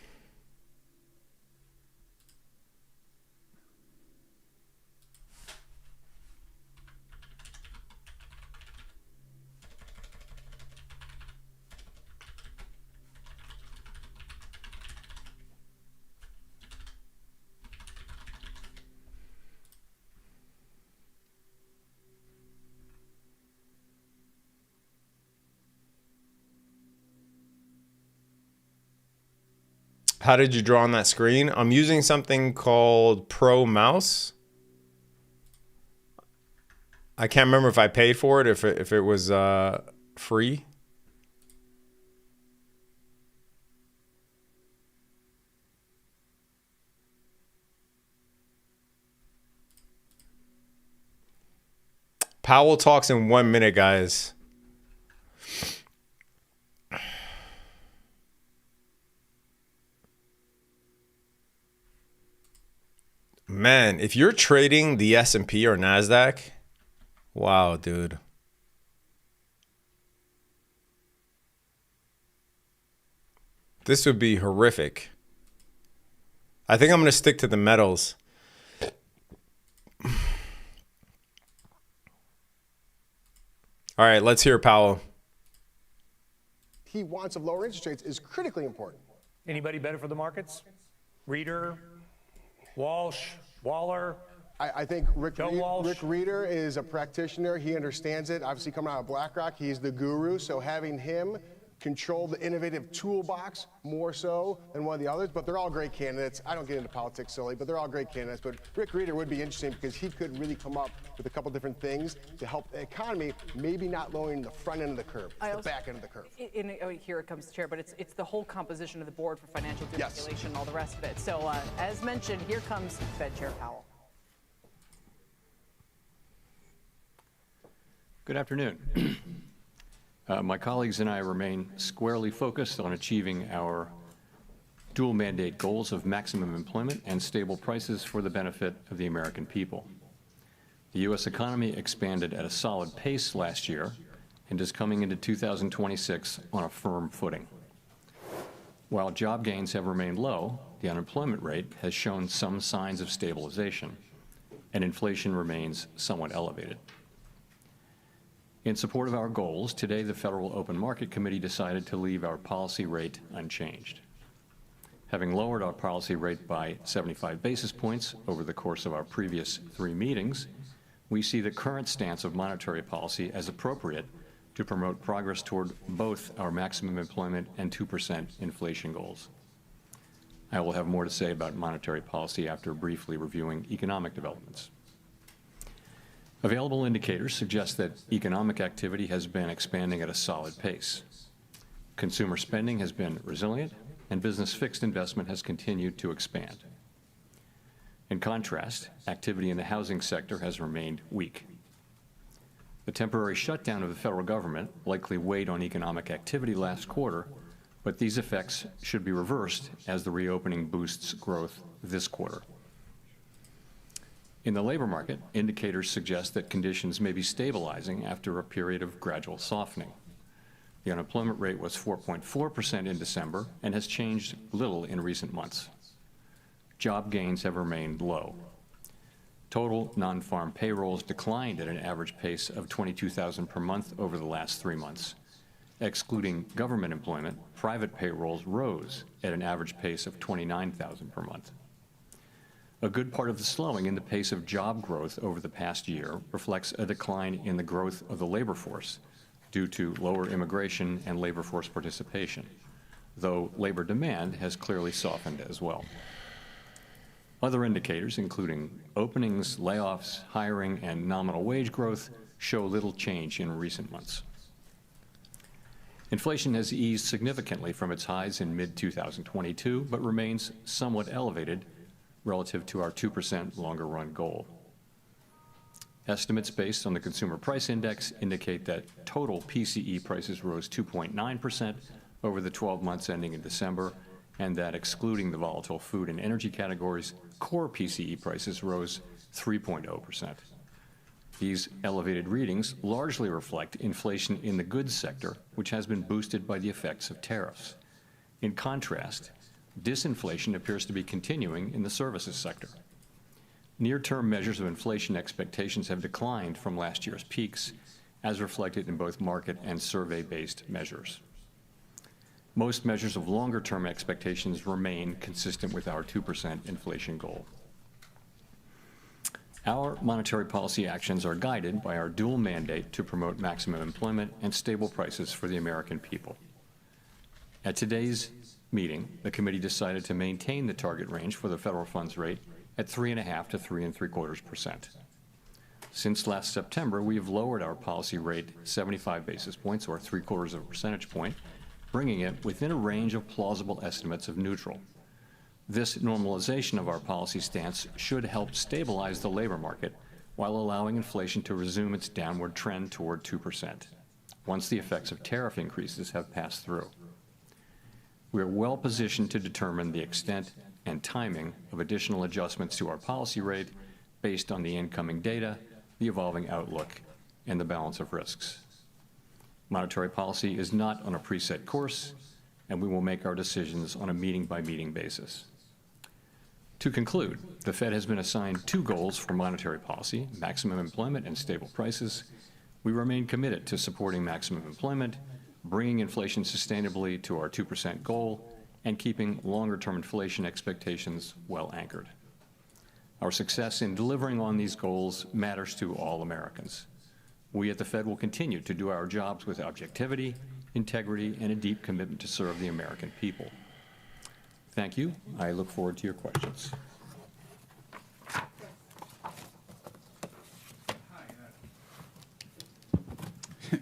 How did you draw on that screen? I'm using something called Pro Mouse. I can't remember if I paid for it, if it was free. Powell talks in 1 minute, guys. Man, if you're trading the S&P or NASDAQ, wow, dude. This would be horrific. I think I'm going to stick to the metals. All right, let's hear Powell. He wants of lower interest rates is critically important. Anybody better for the markets? Reader, Walsh, Waller. I think Rick Reeder is a practitioner. He understands it. Obviously, coming out of BlackRock, he's the guru. So having him control the innovative toolbox more so than one of the others. But they're all great candidates. I don't get into politics silly, but they're all great candidates. But Rick Reeder would be interesting because he could really come up with a couple different things to help the economy, maybe not lowering the front end of the curve, the back end of the curve. Here it comes, Chair, but it's the whole composition of the board for financial deregulation and all the rest of it. So as mentioned, here comes Fed Chair Powell. Good afternoon. My colleagues and I remain squarely focused on achieving our dual mandate goals of maximum employment and stable prices for the benefit of the American people. The U.S. economy expanded at a solid pace last year and is coming into 2026 on a firm footing. While job gains have remained low, the unemployment rate has shown some signs of stabilization, and inflation remains somewhat elevated. In support of our goals, today the Federal Open Market Committee decided to leave our policy rate unchanged. Having lowered our policy rate by 75 basis points over the course of our previous 3 meetings, we see the current stance of monetary policy as appropriate to promote progress toward both our maximum employment and 2% inflation goals. I will have more to say about monetary policy after briefly reviewing economic developments. Available indicators suggest that economic activity has been expanding at a solid pace. Consumer spending has been resilient, and business fixed investment has continued to expand. In contrast, activity in the housing sector has remained weak. The temporary shutdown of the federal government likely weighed on economic activity last quarter, but these effects should be reversed as the reopening boosts growth this quarter. In the labor market, indicators suggest that conditions may be stabilizing after a period of gradual softening. The unemployment rate was 4.4% in December and has changed little in recent months. Job gains have remained low. Total non-farm payrolls declined at an average pace of 22,000 per month over the last 3 months. Excluding government employment, private payrolls rose at an average pace of 29,000 per month. A good part of the slowing in the pace of job growth over the past year reflects a decline in the growth of the labor force due to lower immigration and labor force participation, though labor demand has clearly softened as well. Other indicators, including openings, layoffs, hiring, and nominal wage growth, show little change in recent months. Inflation has eased significantly from its highs in mid-2022, but remains somewhat elevated relative to our 2% longer-run goal. Estimates based on the Consumer Price Index indicate that total PCE prices rose 2.9% over the 12 months ending in December, and that excluding the volatile food and energy categories, core PCE prices rose 3.0%. These elevated readings largely reflect inflation in the goods sector, which has been boosted by the effects of tariffs. In contrast, disinflation appears to be continuing in the services sector. Near-term measures of inflation expectations have declined from last year's peaks, as reflected in both market and survey-based measures. Most measures of longer-term expectations remain consistent with our 2% inflation goal. Our monetary policy actions are guided by our dual mandate to promote maximum employment and stable prices for the American people. At today's meeting, the committee decided to maintain the target range for the federal funds rate at 3.5 to 3.75%. Since last September, we have lowered our policy rate 75 basis points, or 0.75 of a percentage point, bringing it within a range of plausible estimates of neutral. This normalization of our policy stance should help stabilize the labor market while allowing inflation to resume its downward trend toward 2%, once the effects of tariff increases have passed through. We are well positioned to determine the extent and timing of additional adjustments to our policy rate based on the incoming data, the evolving outlook, and the balance of risks. Monetary policy is not on a preset course, and we will make our decisions on a meeting-by-meeting basis. To conclude, the Fed has been assigned 2 goals for monetary policy: maximum employment and stable prices. We remain committed to supporting maximum employment, bringing inflation sustainably to our 2% goal, and keeping longer-term inflation expectations well anchored. Our success in delivering on these goals matters to all Americans. We at the Fed will continue to do our jobs with objectivity, integrity, and a deep commitment to serve the American people. Thank you. I look forward to your questions.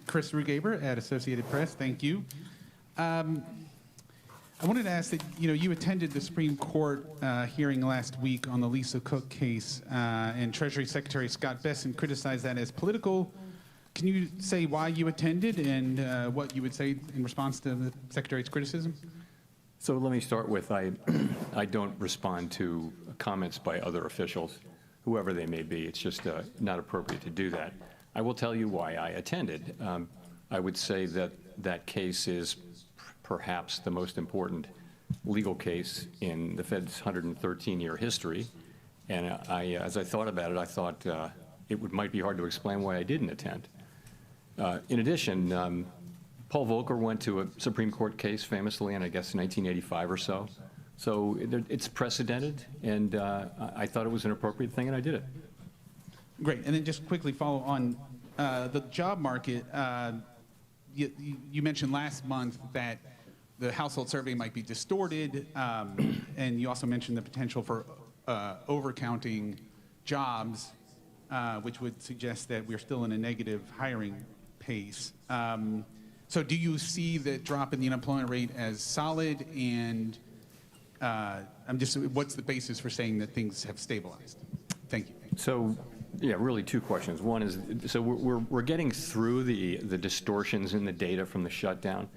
Chris Rugaber at Associated Press. Thank you. I wanted to ask that, you attended the Supreme Court hearing last week on the Lisa Cook case, and Treasury Secretary Scott Bessent criticized that as political. Can you say why you attended and what you would say in response to the Secretary's criticism? So let me start with, I don't respond to comments by other officials, whoever they may be. It's just not appropriate to do that. I will tell you why I attended. I would say that that case is perhaps the most important legal case in the Fed's 113-year history. And as I thought about it, I thought it might be hard to explain why I didn't attend. In addition, Paul Volcker went to a Supreme Court case famously in, I guess, 1985 or so. So it's precedented, and I thought it was an appropriate thing, and I did it. Great. And then just quickly follow on the job market. you mentioned last month that the household survey might be distorted, and you also mentioned the potential for overcounting jobs, which would suggest that we're still in a negative hiring pace. So do you see the drop in the unemployment rate as solid? And what's the basis for saying that things have stabilized? Thank you. So, yeah, really two questions. One is, so we're getting through the distortions in the data from the shutdown.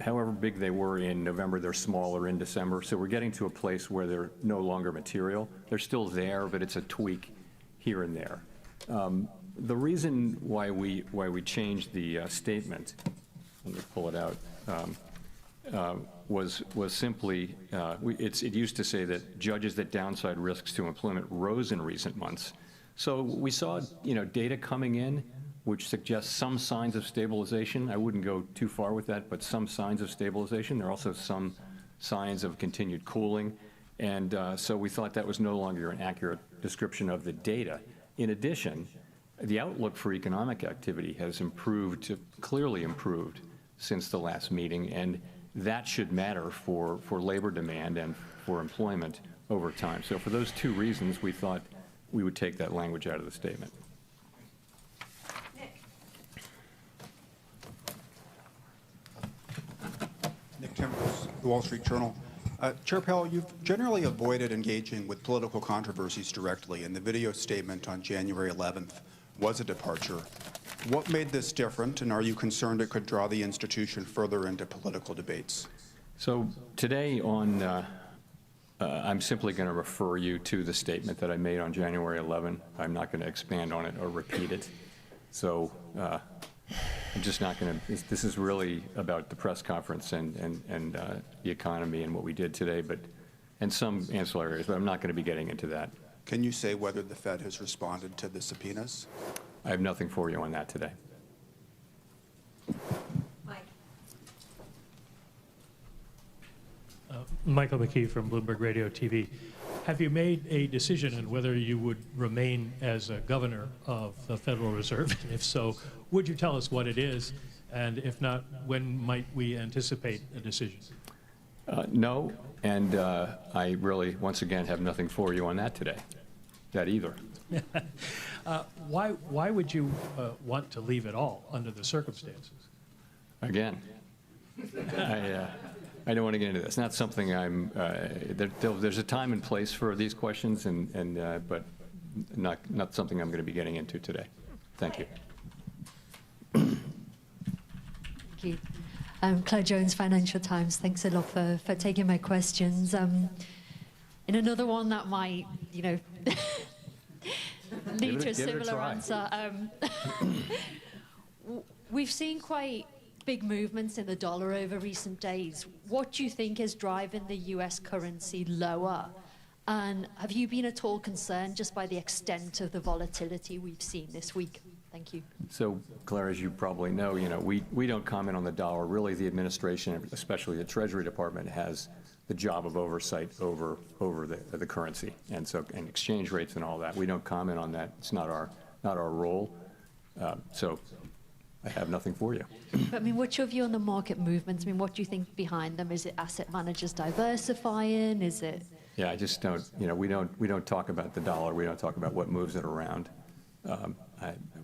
However big they were in November, they're smaller in December. So we're getting to a place where they're no longer material. They're still there, but it's a tweak here and there. The reason why we changed the statement, let me pull it out, was simply, it used to say that judges that downside risks to employment rose in recent months. So we saw, data coming in which suggests some signs of stabilization. I wouldn't go too far with that, but some signs of stabilization. There are also some signs of continued cooling. And so we thought that was no longer an accurate description of the data. In addition, the outlook for economic activity has clearly improved since the last meeting, and that should matter for labor demand and for employment over time. So for those two reasons, we thought we would take that language out of the statement. Nick Timbers, The Wall Street Journal. Chair Powell, you've generally avoided engaging with political controversies directly, and the video statement on January 11th was a departure. What made this different, and are you concerned it could draw the institution further into political debates? So today I'm simply going to refer you to the statement that I made on January 11. I'm not going to expand on it or repeat it. So I'm just not going to. This is really about the press conference and the economy and what we did today, and some ancillary areas, but I'm not going to be getting into that. Can you say whether the Fed has responded to the subpoenas? I have nothing for you on that today. Michael McKee from Bloomberg Radio TV. Have you made a decision on whether you would remain as a governor of the Federal Reserve? And if so, would you tell us what it is? And if not, when might we anticipate a decision? No, and I really, once again, have nothing for you on that today, that either. Why would you want to leave it all under the circumstances? Again, I don't want to get into this. It's not something I'm. There's a time and place for these questions, but not something I'm going to be getting into today. Thank you. Thank you. Claire Jones, Financial Times. Thanks a lot for taking my questions. In another one that might, lead to a similar answer. We've seen quite big movements in the dollar over recent days. What do you think is driving the US currency lower? And have you been at all concerned just by the extent of the volatility we've seen this week? Thank you. So, Claire, as you probably know, we don't comment on the dollar. Really, the administration, especially the Treasury Department, has the job of oversight over the currency and exchange rates and all that. We don't comment on that. It's not our role. So I have nothing for you. But, what's your view on the market movements? What do you think behind them? Is it asset managers diversifying? Is it? Yeah, I just don't. We don't talk about the dollar. We don't talk about what moves it around.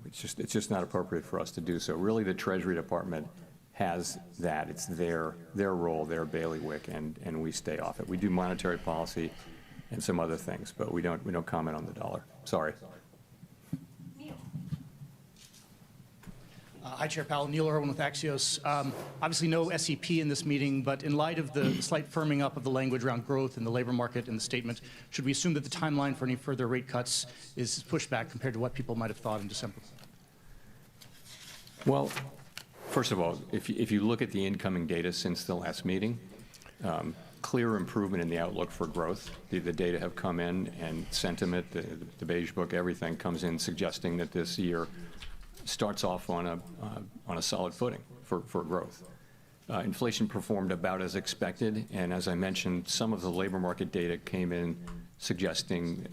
It's just not appropriate for us to do so. Really, the Treasury Department has that. It's their role, their bailiwick, and we stay off it. We do monetary policy and some other things, but we don't comment on the dollar. Sorry. Hi, Chair Powell. Neil Irwin with Axios. Obviously, no SEP in this meeting, but in light of the slight firming up of the language around growth in the labor market in the statement, should we assume that the timeline for any further rate cuts is pushed back compared to what people might have thought in December? Well, first of all, if you look at the incoming data since the last meeting, clear improvement in the outlook for growth. The data have come in, and sentiment, the Beige Book, everything comes in suggesting that this year starts off on a solid footing for growth. Inflation performed about as expected, and as I mentioned, some of the labor market data came in suggesting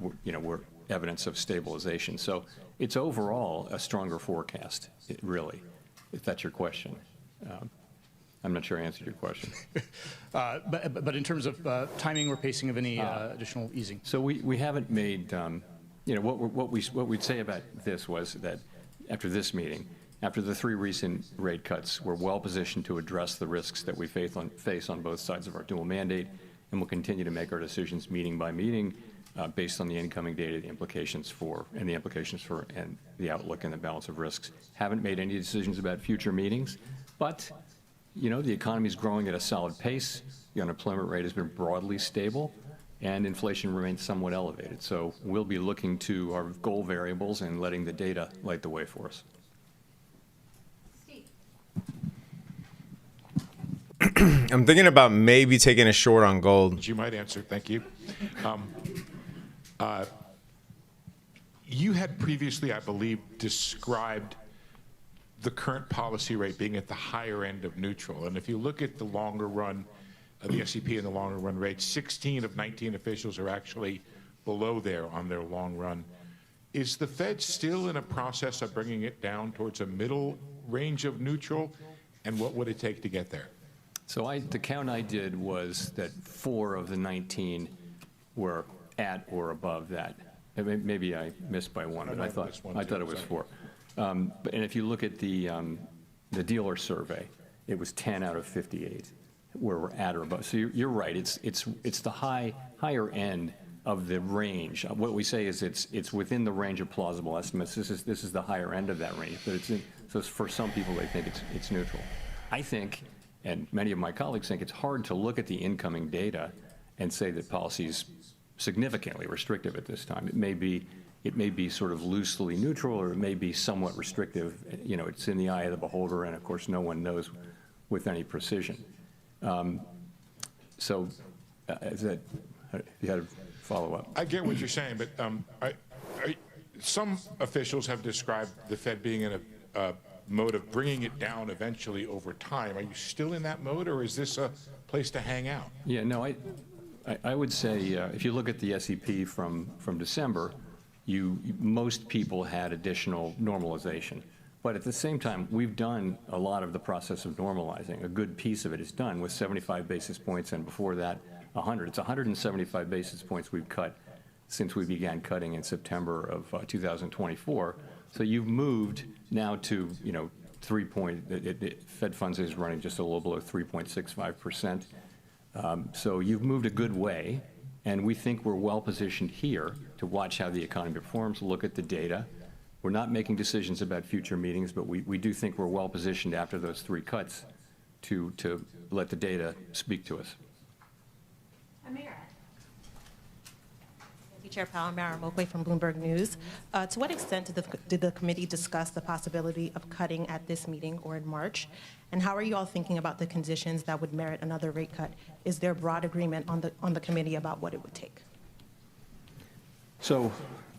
we're evidence of stabilization. So it's overall a stronger forecast, really. if that's your question. I'm not sure I answered your question. But in terms of timing or pacing of any additional easing? So we haven't made, what we'd say about this was that after this meeting, after the 3 recent rate cuts, we're well positioned to address the risks that we face on both sides of our dual mandate, and we'll continue to make our decisions meeting by meeting based on the incoming data, the implications for and the outlook and the balance of risks. Haven't made any decisions about future meetings, but the economy is growing at a solid pace. The unemployment rate has been broadly stable, and inflation remains somewhat elevated. So we'll be looking to our goal variables and letting the data light the way for us. I'm thinking about maybe taking a short on gold. You might answer. Thank you. You had previously, I believe, described the current policy rate being at the higher end of neutral. And if you look at the longer run, the S&P and the longer run rate, 16 of 19 officials are actually below there on their long run. Is the Fed still in a process of bringing it down towards a middle range of neutral? And what would it take to get there? So the count I did was that 4 of the 19 were at or above that. Maybe I missed by 1, but I thought it was 4. And if you look at the dealer survey, it was 10 out of 58 where we're at or above. So you're right. It's the higher end of the range. What we say is it's within the range of plausible estimates. This is the higher end of that range. But so for some people, they think it's neutral. I think, and many of my colleagues think, it's hard to look at the incoming data and say that policy is significantly restrictive at this time. It may be sort of loosely neutral, or it may be somewhat restrictive. It's in the eye of the beholder, and of course, no one knows with any precision. Is that, you had a follow-up? I get what you're saying, but some officials have described the Fed being in a mode of bringing it down eventually over time. Are you still in that mode, or is this a place to hang out? Yeah, no, I would say if you look at the S&P from December, most people had additional normalization. But at the same time, we've done a lot of the process of normalizing. A good piece of it is done with 75 basis points, and before that, 100. It's 175 basis points we've cut since we began cutting in September of 2024. So you've moved now to, Fed funds is running just a little below 3.65%. So you've moved a good way, and we think we're well positioned here to watch how the economy performs, look at the data. We're not making decisions about future meetings, but we do think we're well positioned after those 3 cuts to let the data speak to us. Amira. Thank you, Chair Powell. Amira Mokwe from Bloomberg News. To what extent did the committee discuss the possibility of cutting at this meeting or in March? And how are you all thinking about the conditions that would merit another rate cut? Is there broad agreement on the committee about what it would take? So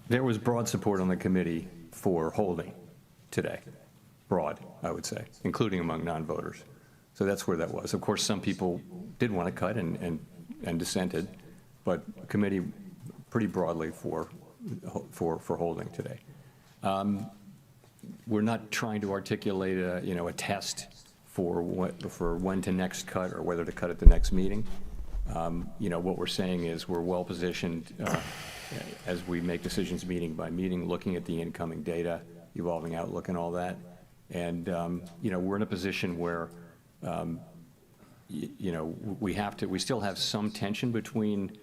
there was broad support on the committee for holding today. Broad, I would say, including among non-voters. So that's where that was. Of course, some people did want to cut and dissented, but committee pretty broadly for holding today. We're not trying to articulate a test for when to next cut or whether to cut at the next meeting. What we're saying is we're well positioned as we make decisions meeting by meeting, looking at the incoming data, evolving outlook and all that. And, we're in a position where, we still have some tension between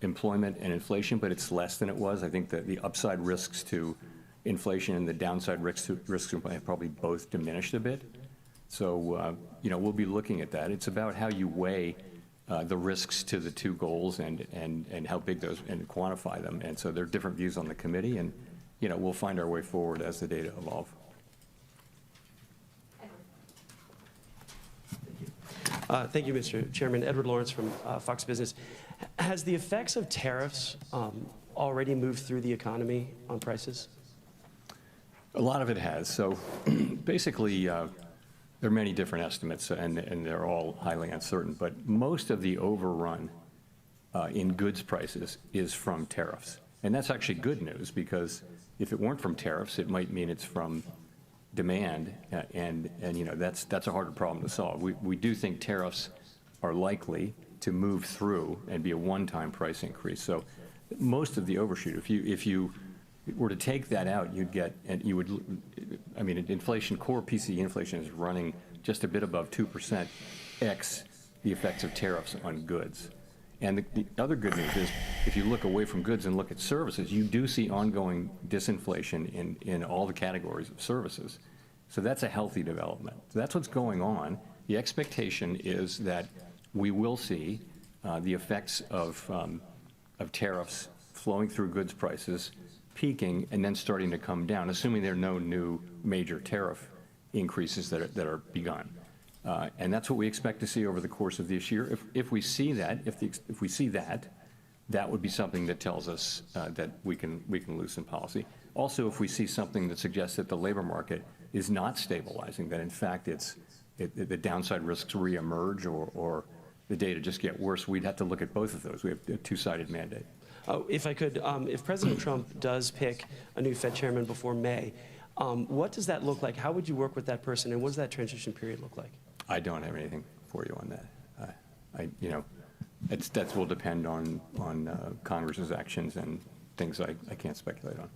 employment and inflation, but it's less than it was. I think that the upside risks to inflation and the downside risks have probably both diminished a bit. So, we'll be looking at that. It's about how you weigh the risks to the 2 goals and how big those, and quantify them. And so there are different views on the committee, and, we'll find our way forward as the data evolve. Thank you, Mr. Chairman. Edward Lawrence from Fox Business. Has the effects of tariffs already moved through the economy on prices? A lot of it has. So basically, there are many different estimates, and they're all highly uncertain. But most of the overrun in goods prices is from tariffs. And that's actually good news, because if it weren't from tariffs, it might mean it's from demand, and you know, that's a harder problem to solve. We do think tariffs are likely to move through and be a one-time price increase. So most of the overshoot, if you were to take that out, you'd get, and you would, I mean, inflation, core PCE inflation is running just a bit above 2% x the effects of tariffs on goods. And the other good news is, if you look away from goods and look at services, you do see ongoing disinflation in all the categories of services. So that's a healthy development. So that's what's going on. The expectation is that we will see the effects of tariffs flowing through goods prices, peaking, and then starting to come down, assuming there are no new major tariff increases that are begun. And that's what we expect to see over the course of this year. If we see that, if we see that, that would be something that tells us that we can loosen policy. Also, if we see something that suggests that the labor market is not stabilizing, that in fact the downside risks reemerge or the data just get worse, we'd have to look at both of those. We have a two-sided mandate. If I could, if President Trump does pick a new Fed chairman before May, what does that look like? How would you work with that person, and what does that transition period look like? I don't have anything for you on that. You know, that will depend on Congress's actions and things I can't speculate on.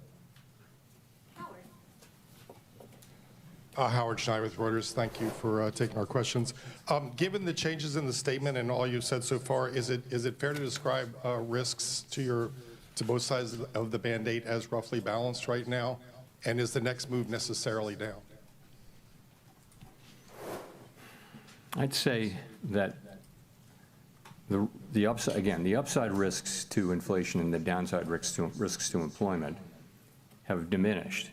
Howard Schneider with Reuters. Thank you for taking our questions. Given the changes in the statement and all you've said so far, is it fair to describe risks to both sides of the Band-Aid as roughly balanced right now? And is the next move necessarily down? I'd say that the upside risks to inflation and the downside risks to employment have diminished,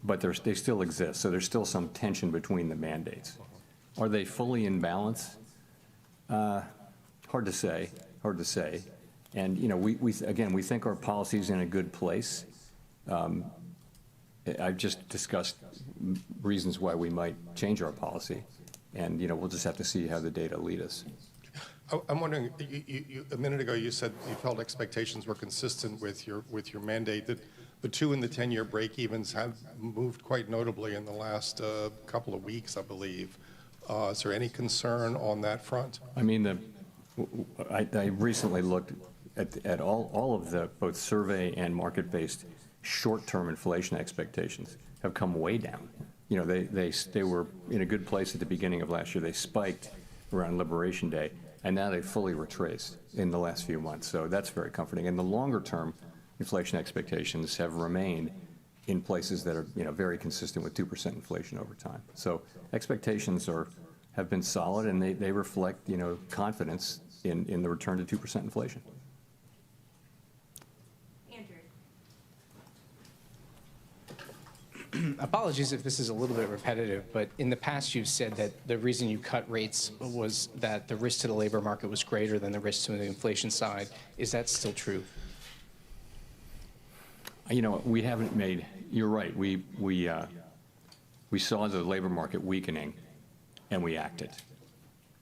but they still exist. So there's still some tension between the mandates. Are they fully in balance? Hard to say. Hard to say. And you know, we think our policy's in a good place. I've just discussed reasons why we might change our policy, and you know, we'll just have to see how the data lead us. I'm wondering, a minute ago you said you felt expectations were consistent with your mandate. That the 2 and the 10-year break-evens have moved quite notably in the last couple of weeks, I believe. Is there any concern on that front? I mean, I recently looked at all of the both survey and market-based short-term inflation expectations have come way down. You know, they were in a good place at the beginning of last year. They spiked around Liberation Day, and now they've fully retraced in the last few months. So that's very comforting. And the longer-term inflation expectations have remained in places that are, you know, very consistent with 2% inflation over time. So expectations have been solid, and they reflect, you know, confidence in the return to 2% inflation. Apologies if this is a little bit repetitive, but in the past you've said that the reason you cut rates was that the risk to the labor market was greater than the risk to the inflation side. Is that still true? You know, we haven't made, you're right, we saw the labor market weakening and we acted.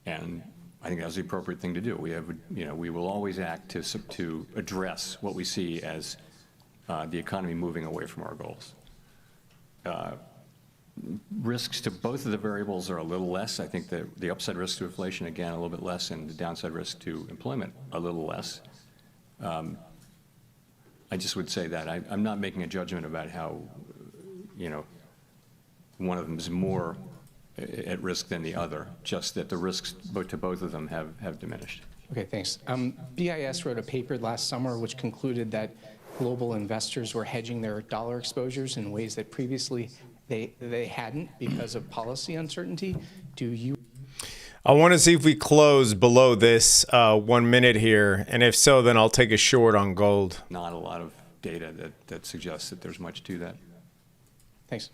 And I think that was the appropriate thing to do. We will always act to address what we see as the economy moving away from our goals. Risks to both of the variables are a little less. I think the upside risk to inflation, again, a little bit less, and the downside risk to employment, a little less. I just would say that I'm not making a judgment about how, you know, one of them is more at risk than the other, just that the risks to both of them have diminished. Okay, thanks. BIS wrote a paper last summer which concluded that global investors were hedging their dollar exposures in ways that previously they hadn't because of policy uncertainty. Do you? I want to see if we close below this 1 minute here, and if so, then I'll take a short on gold. Not a lot of data that suggests that there's much to that. Thanks.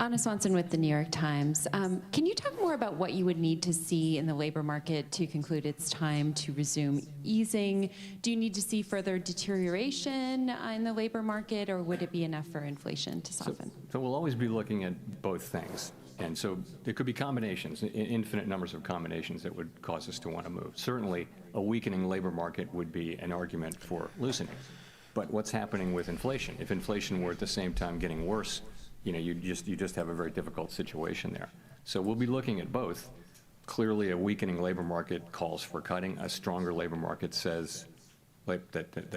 Anna Swanson with the New York Times. Can you talk more about what you would need to see in the labor market to conclude it's time to resume easing? Do you need to see further deterioration in the labor market, or would it be enough for inflation to soften? So we'll always be looking at both things. And so there could be combinations, infinite numbers of combinations that would cause us to want to move. Certainly, a weakening labor market would be an argument for loosening. But what's happening with inflation? If inflation were at the same time getting worse, you just have a very difficult situation there. So we'll be looking at both. Clearly, a weakening labor market calls for cutting. A stronger labor market says that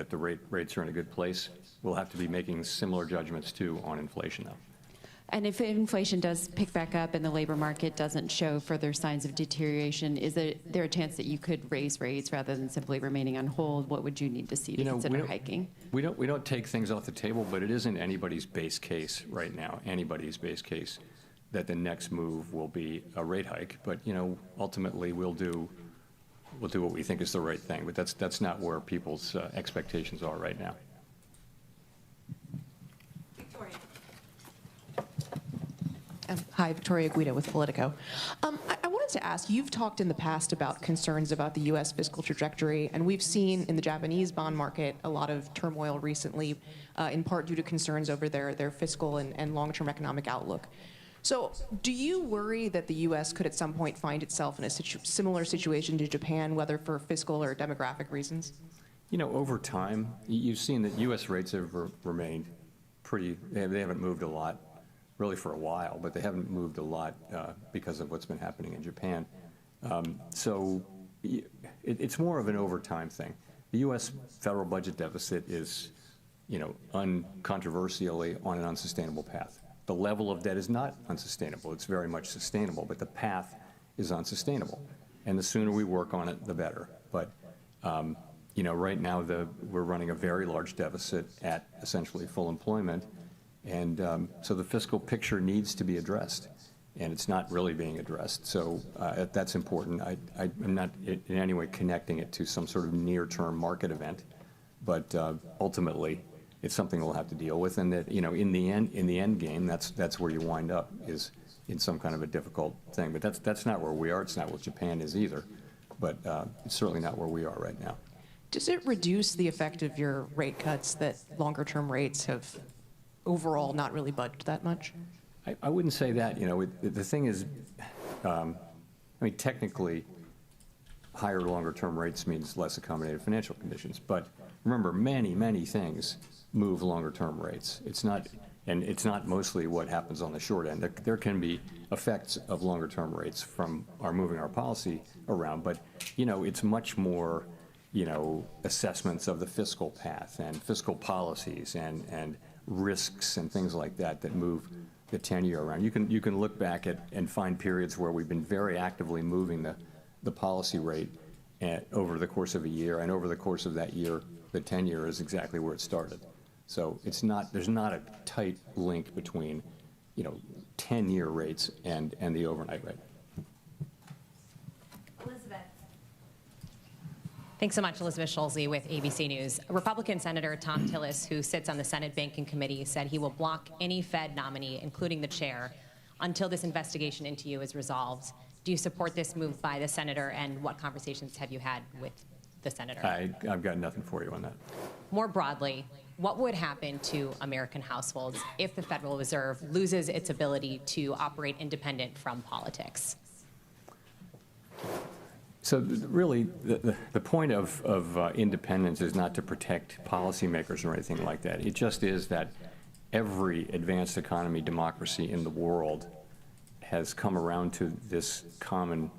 the rates are in a good place. We'll have to be making similar judgments too on inflation, though. And if inflation does pick back up and the labor market doesn't show further signs of deterioration, is there a chance that you could raise rates rather than simply remaining on hold? What would you need to see to consider hiking? We don't take things off the table, but it isn't anybody's base case right now. Anybody's base case that the next move will be a rate hike. But ultimately we'll do what we think is the right thing. But that's not where people's expectations are right now. Hi, Victoria Guida with Politico. I wanted to ask, you've talked in the past about concerns about the U.S. fiscal trajectory, and we've seen in the Japanese bond market a lot of turmoil recently, in part due to concerns over their fiscal and long-term economic outlook. So do you worry that the U.S. could at some point find itself in a similar situation to Japan, whether for fiscal or demographic reasons? Over time, you've seen that U.S. rates have remained they haven't moved a lot, really for a while, but they haven't moved a lot because of what's been happening in Japan. So it's more of an over time thing. The U.S. federal budget deficit is, uncontroversially on an unsustainable path. The level of debt is not unsustainable. It's very much sustainable, but the path is unsustainable. And the sooner we work on it, the better. But, right now we're running a very large deficit at essentially full employment. And so the fiscal picture needs to be addressed, and it's not really being addressed. So that's important. I'm not in any way connecting it to some sort of near-term market event, but ultimately it's something we'll have to deal with. And that in the end game, that's where you wind up, is in some kind of a difficult thing. But that's not where we are. It's not what Japan is either. But it's certainly not where we are right now. Does it reduce the effect of your rate cuts that longer-term rates have overall not really budged that much? I wouldn't say that. The thing is, technically, higher longer-term rates means less accommodative financial conditions. But remember, many things move longer-term rates. It's not mostly what happens on the short end. There can be effects of longer-term rates from moving our policy around, but it's much more assessments of the fiscal path and fiscal policies and risks and things like that move the 10-year around. You can look back and find periods where we've been very actively moving the policy rate over the course of a year, and over the course of that year, the 10-year is exactly where it started. So there's not a tight link between 10-year rates and the overnight rate. Thanks so much, Elizabeth Schulze with ABC News. Republican Senator Tom Tillis, who sits on the Senate Banking Committee, said he will block any Fed nominee, including the chair, until this investigation into you is resolved. Do you support this move by the senator, and what conversations have you had with the senator? I've got nothing for you on that. More broadly, what would happen to American households if the Federal Reserve loses its ability to operate independent from politics? So really, the point of independence is not to protect policymakers or anything like that. It just is that every advanced economy democracy in the world has come around to this common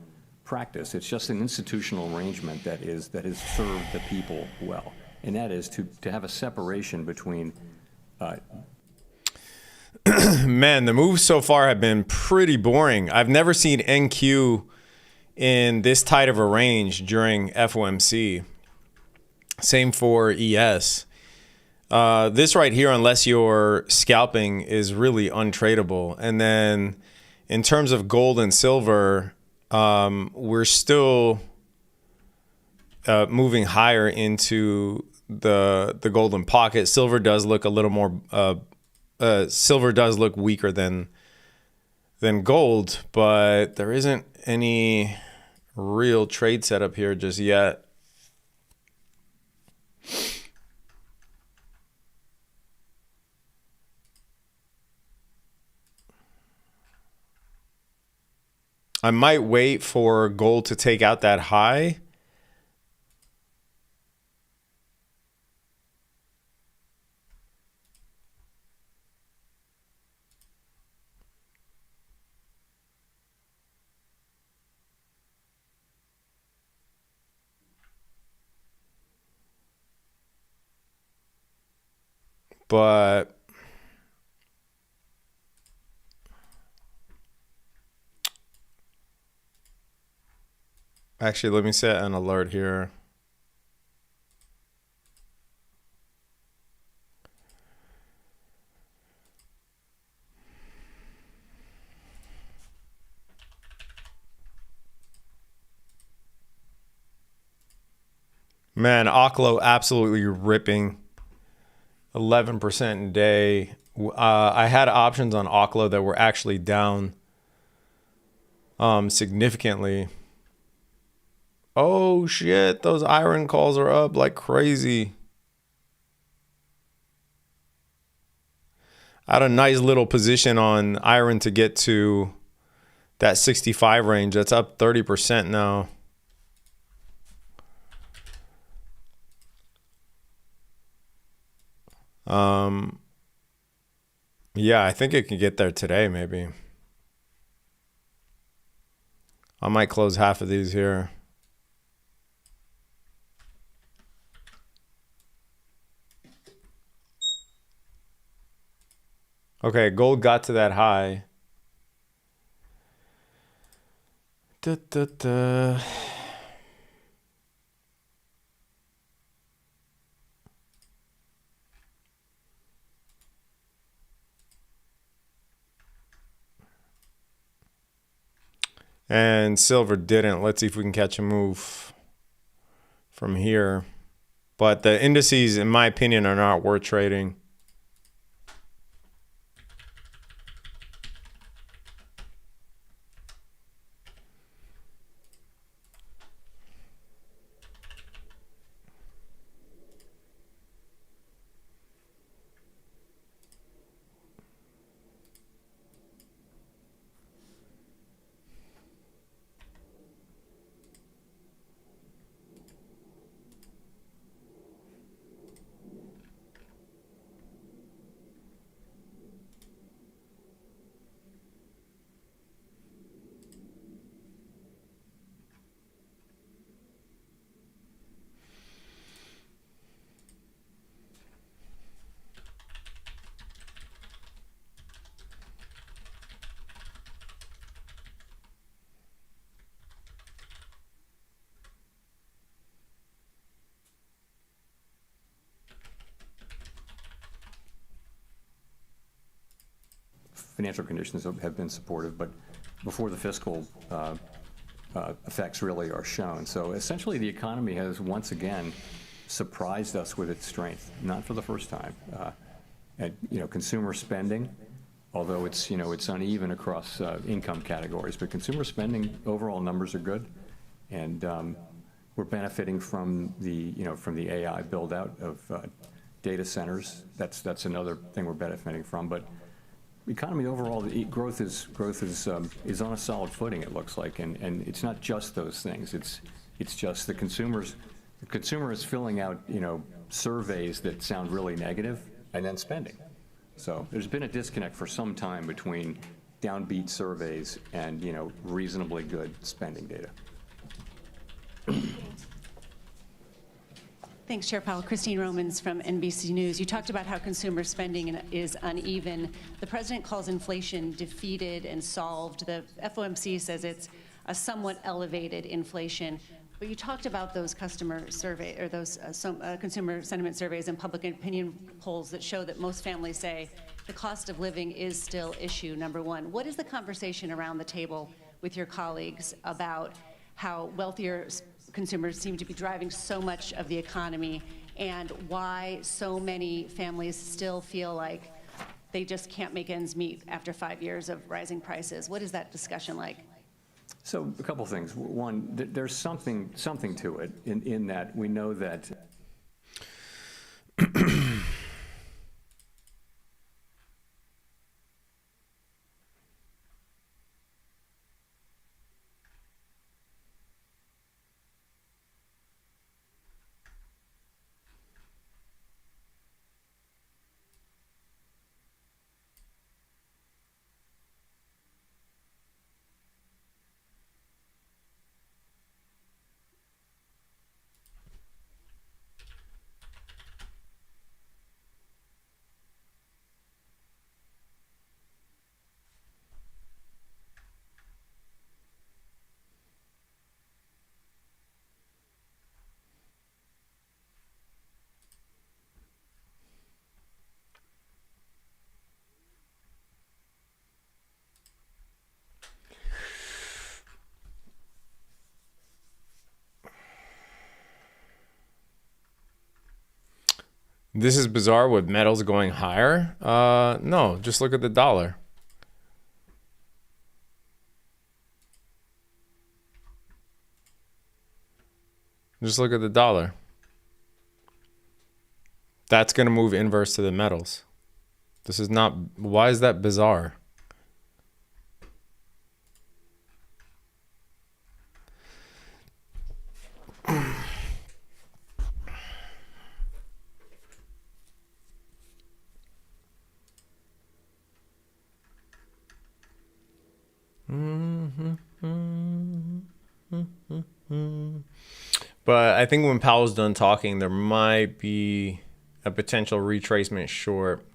practice. It's just an institutional arrangement that has served the people well, and that is to have a separation between. Man, the moves so far have been pretty boring. I've never seen NQ in this tight of a range during FOMC. Same for ES. This right here, unless you're scalping, is really untradeable. And then in terms of gold and silver, we're still moving higher into the golden pocket. Silver does look a little more, silver does look weaker than gold, but there isn't any real trade setup here just yet. I might wait for gold to take out that high. but actually, let me set an alert here. Man, Oklo absolutely ripping 11% a day. I had options on Oklo that were actually down significantly. Oh shit, those iron calls are up like crazy. I had a nice little position on iron to get to that 65 range. That's up 30% now. Yeah, I think it can get there today, maybe. I might close half of these here. Okay, gold got to that high. And silver didn't. Let's see if we can catch a move from here. But the indices, in my opinion, are not worth trading. Financial conditions have been supportive, but before the fiscal effects really are shown. So essentially the economy has once again surprised us with its strength, not for the first time. And, consumer spending, although it's uneven across income categories, but consumer spending overall numbers are good. And we're benefiting from the AI build out of data centers. That's another thing we're benefiting from. But economy overall, the growth is on a solid footing. It looks like, and it's not just those things. It's just the consumer is filling out surveys that sound really negative and then spending. So there's been a disconnect for some time between downbeat surveys and reasonably good spending data. Thanks, Chair Powell. Christine Romans from NBC News. You talked about how consumer spending is uneven. The president calls inflation defeated and solved. The FOMC says it's a somewhat elevated inflation. But you talked about those customer survey or those consumer sentiment surveys and public opinion polls that show that most families say the cost of living is still issue number one. What is the conversation around the table with your colleagues about how wealthier consumers seem to be driving so much of the economy, and why so many families still feel like they just can't make ends meet after 5 years of rising prices? What is that discussion like? So a couple things. One, there's something to it in that we know that this is bizarre with metals going higher. No, just look at the dollar. Just look at the dollar. That's going to move inverse to the metals. This is not, why is that bizarre? But I think when Powell's done talking, there might be a potential retracement short.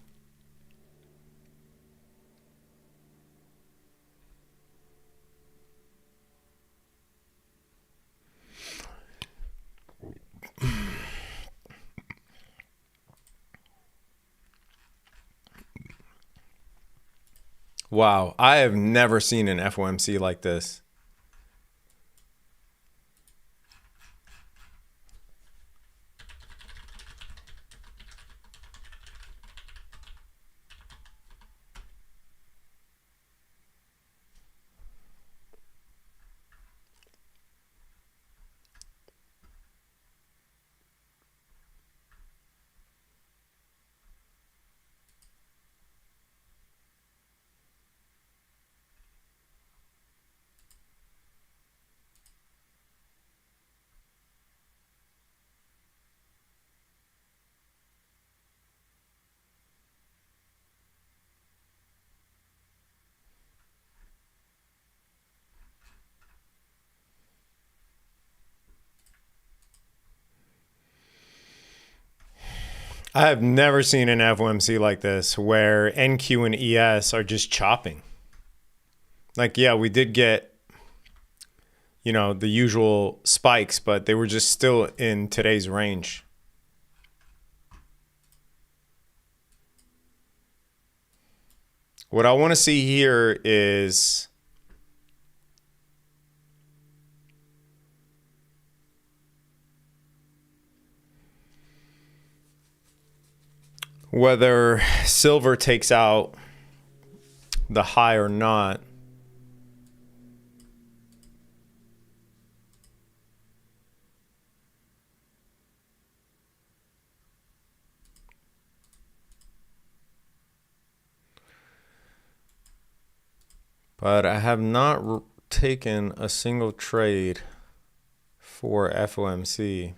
Wow, I have never seen an FOMC like this. I have never seen an FOMC like this where NQ and ES are just chopping. Like, yeah, we did get, you know, the usual spikes, but they were just still in today's range. What I want to see here is whether silver takes out the high or not. But I have not taken a single trade for FOMC.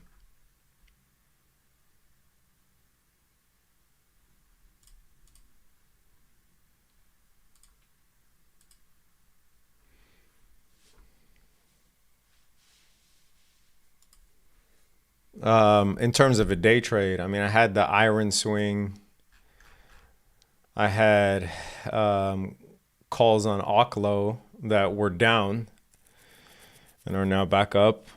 In terms of a day trade, I mean, I had the iron swing. I had calls on Oklo that were down and are now back up.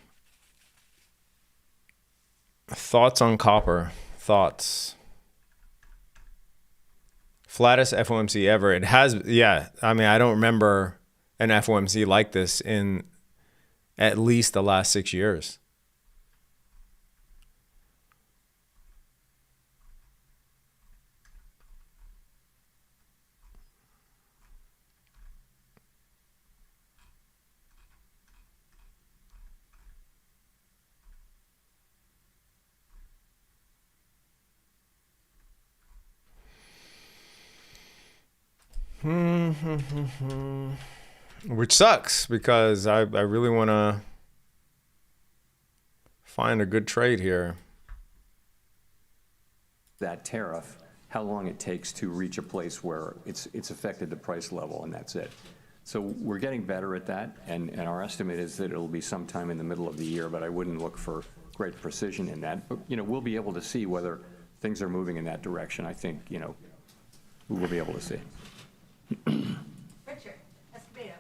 Thoughts on copper? Thoughts? Flattest FOMC ever. It has, yeah. I mean, I don't remember an FOMC like this in at least the last 6 years. Which sucks because I really want to find a good trade here. That tariff, how long it takes to reach a place where it's affected the price level, and that's it. So we're getting better at that, and our estimate is that it'll be sometime in the middle of the year, but I wouldn't look for great precision in that. But, you know, we'll be able to see whether things are moving in that direction. I think, you know, we will be able to see. Richard Escobedo.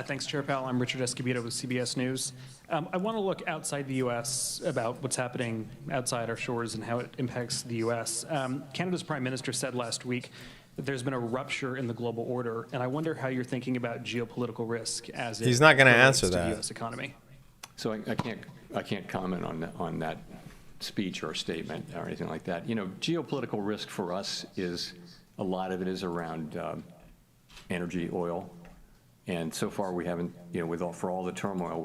Thanks, Chair Powell. I'm Richard Escobedo with CBS News. I want to look outside the U.S. about what's happening outside our shores and how it impacts the U.S. Canada's Prime Minister said last week that there's been a rupture in the global order, and I wonder how you're thinking about geopolitical risk as He's not going to answer to the that. U.S. economy. So I can't comment on that speech or statement or anything like that. Geopolitical risk for us is, a lot of it is around energy, oil. And so far we haven't, for all the turmoil,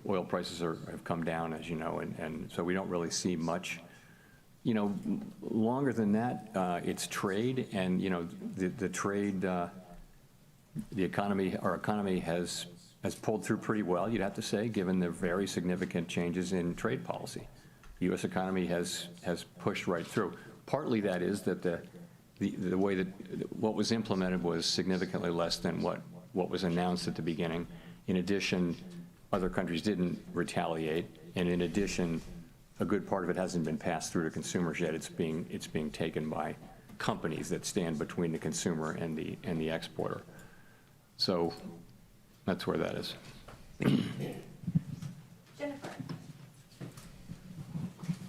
oil prices have come down, as you know, and so we don't really see much. Longer than that, it's trade, and the trade, our economy has pulled through pretty well, you'd have to say, given the very significant changes in trade policy. The U.S. economy has pushed right through. Partly that is that the way that what was implemented was significantly less than what was announced at the beginning. In addition, other countries didn't retaliate, and in addition, a good part of it hasn't been passed through to consumers yet. It's being taken by companies that stand between the consumer and the exporter. So that's where that is. Jennifer.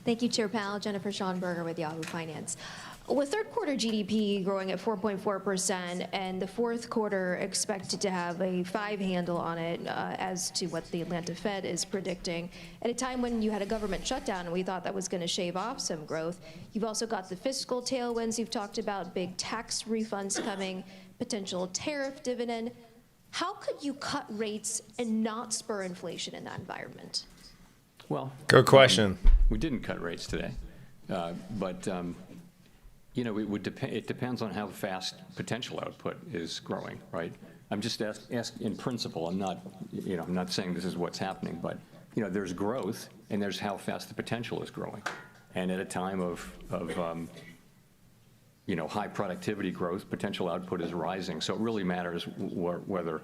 Thank you, Chair Powell. Jennifer Schonberger with Yahoo Finance. With third quarter GDP growing at 4.4% and the fourth quarter expected to have a 5 handle on it as to what the Atlanta Fed is predicting, at a time when you had a government shutdown and we thought that was going to shave off some growth, you've also got the fiscal tailwinds you've talked about, big tax refunds coming, potential tariff dividend. How could you cut rates and not spur inflation in that environment? Well, good question. We didn't cut rates today, but it depends on how fast potential output is growing, right? I'm just asked in principle. I'm not saying this is what's happening, but there's growth and there's how fast the potential is growing, and at a time of high productivity growth, potential output is rising. So it really matters whether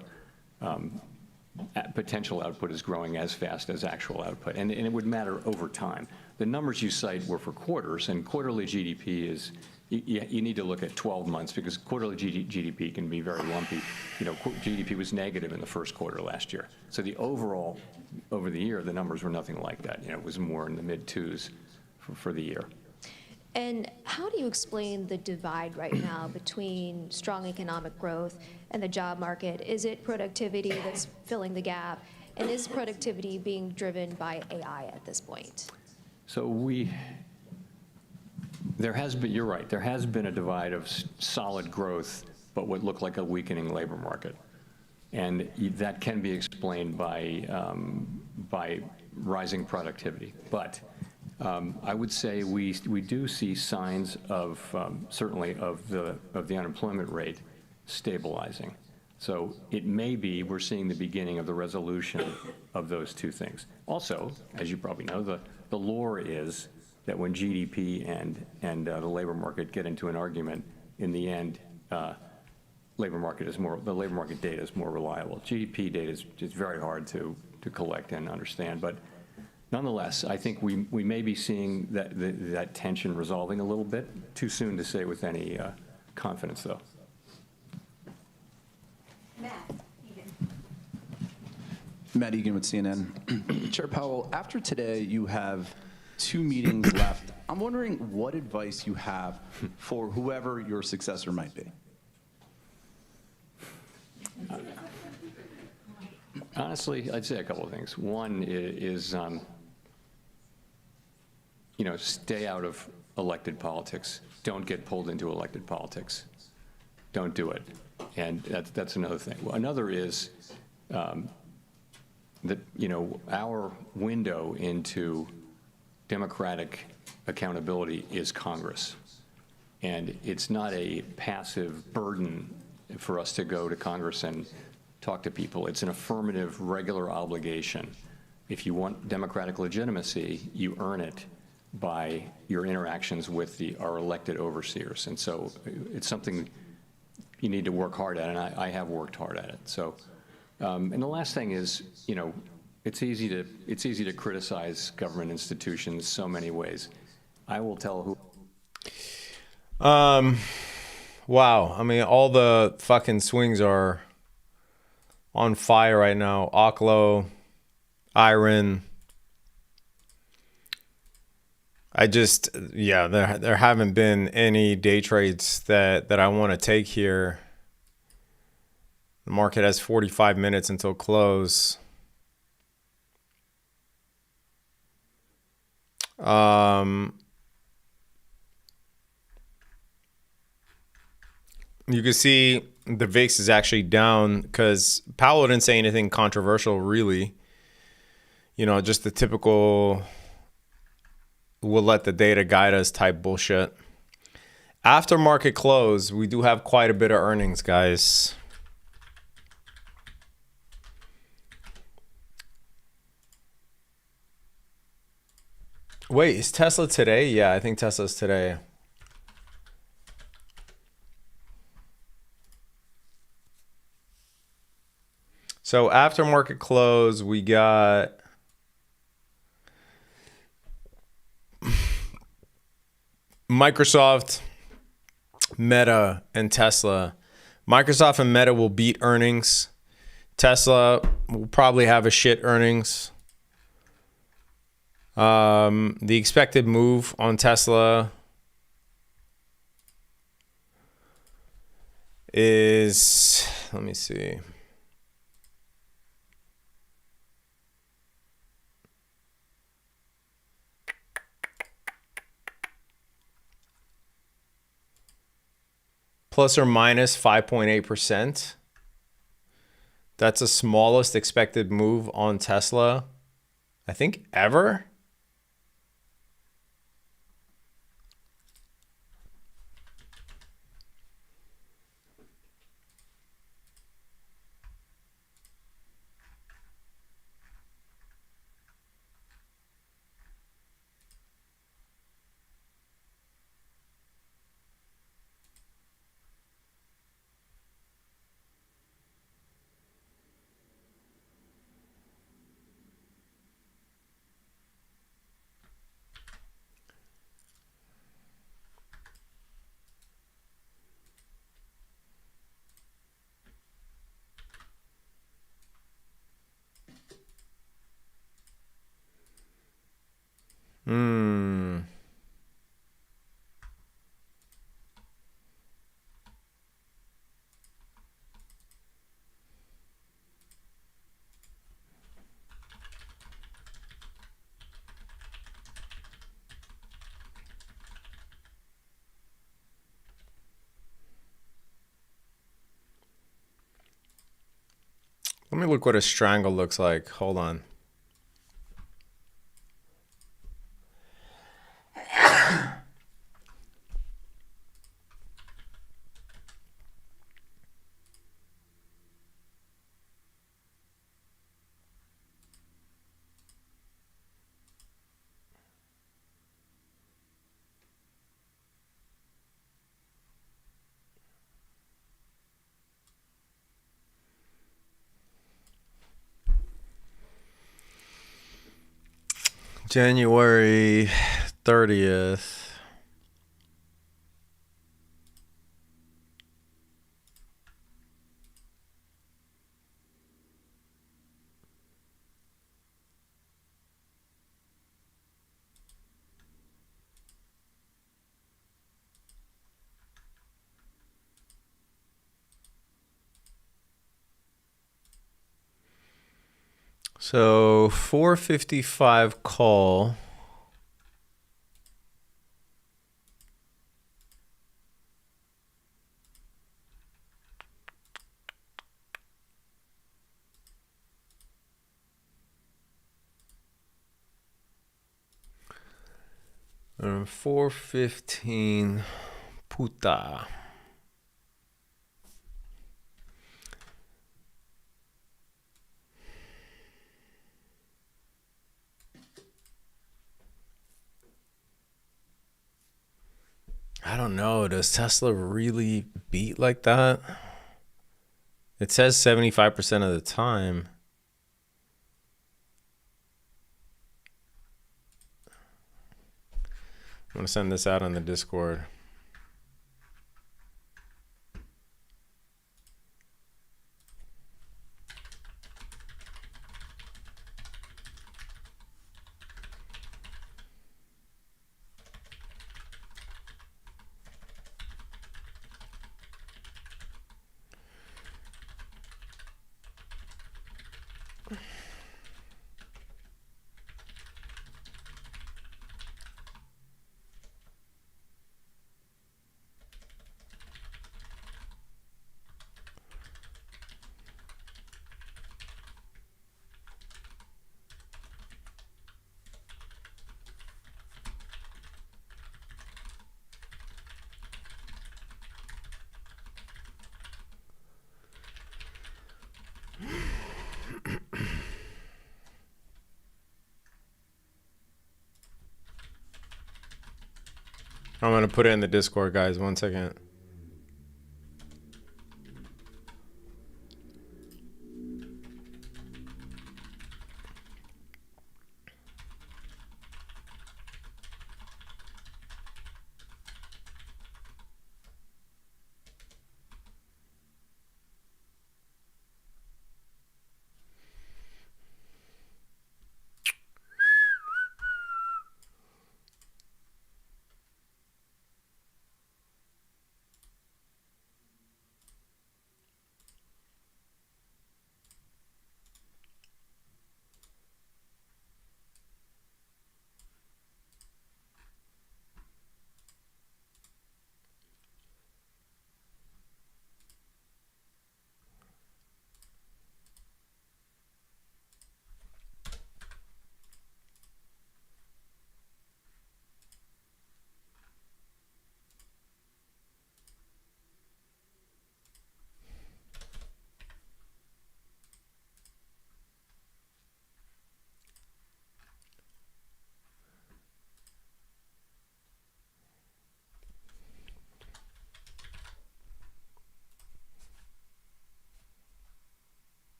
potential output is growing as fast as actual output, and it would matter over time. The numbers you cite were for quarters, and quarterly GDP is, you need to look at 12 months because quarterly GDP can be very lumpy. GDP was negative in the first quarter last year. So the overall, over the year, the numbers were nothing like that. It was more in the mid-2s for the year. And how do you explain the divide right now between strong economic growth and the job market? Is it productivity that's filling the gap? And is productivity being driven by AI at this point? So there has been, you're right, there has been a divide of solid growth, but what looked like a weakening labor market. And that can be explained by rising productivity. But I would say we do see signs of, certainly of the unemployment rate stabilizing. So it may be we're seeing the beginning of the resolution of those two things. Also, as you probably know, the lore is that when GDP and the labor market get into an argument, in the end, the labor market data is more reliable. GDP data is very hard to collect and understand, but nonetheless, I think we may be seeing that tension resolving a little bit. Too soon to say with any confidence, though. Matt Egan with CNN. Chair Powell, after today, you have 2 meetings left. I'm wondering what advice you have for whoever your successor might be. Honestly, I'd say a couple of things. One is stay out of elected politics. Don't get pulled into elected politics. Don't do it. And that's another thing. Well, another is that, our window into democratic accountability is Congress. And it's not a passive burden for us to go to Congress and talk to people. It's an affirmative, regular obligation. If you want democratic legitimacy, you earn it by your interactions with our elected overseers. And so it's something you need to work hard at, and I have worked hard at it. So, and the last thing is, it's easy to criticize government institutions so many ways. I will tell who. Wow. I mean, all the fucking swings are on fire right now. Oklo, Iron. There haven't been any day trades that I want to take here. The market has 45 minutes until close. You can see the VIX is actually down because Powell didn't say anything controversial, really. You know, just the typical we'll let the data guide us type bullshit. After market close, we do have quite a bit of earnings, guys. Wait, is Tesla today? Yeah, I think Tesla's today. So after market close, we got Microsoft, Meta, and Tesla. Microsoft and Meta will beat earnings. Tesla will probably have a shit earnings. The expected move on Tesla is, let me see. Plus or minus 5.8%. That's the smallest expected move on Tesla, I think, ever. Let me look what a strangle looks like. Hold on. January 30th. So 455 call. And 415 puta. I don't know. Does Tesla really beat like that? It says 75% of the time. I'm going to send this out on the Discord. I'm going to put it in the Discord, guys. 1 second.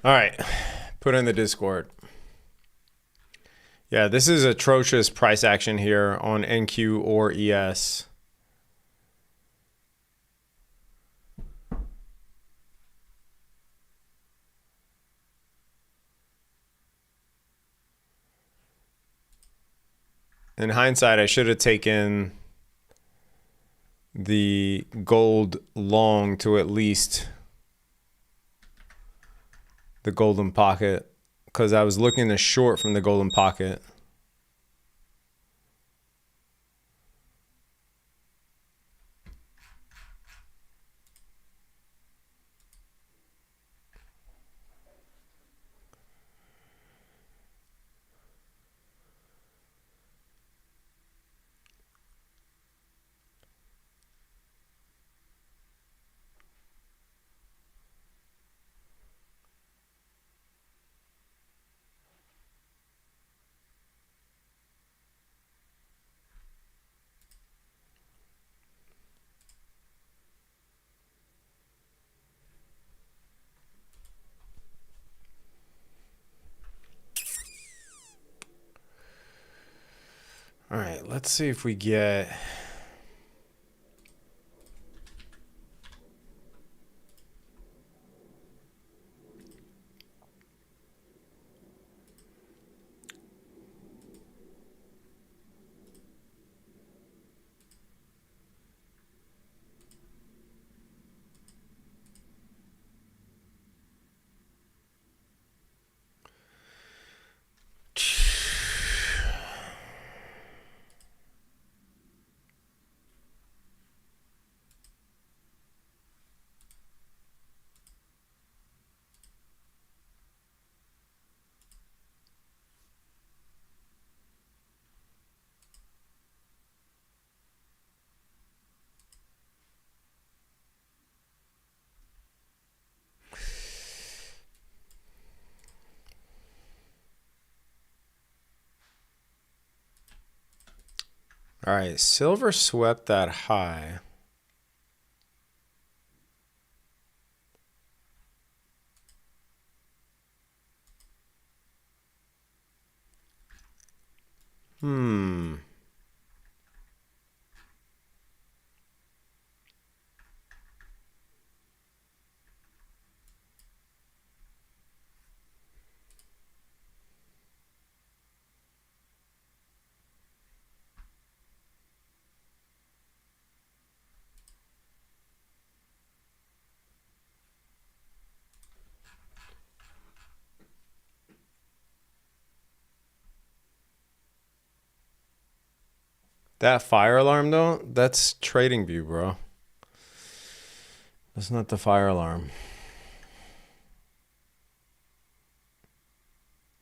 All right, put in the Discord. Yeah, this is atrocious price action here on NQ or ES. In hindsight, I should have taken the gold long to at least the golden pocket, because I was looking to short from the golden pocket. All right, let's see if we get... All right, silver swept that high. That fire alarm though, that's trading view, bro. That's not the fire alarm.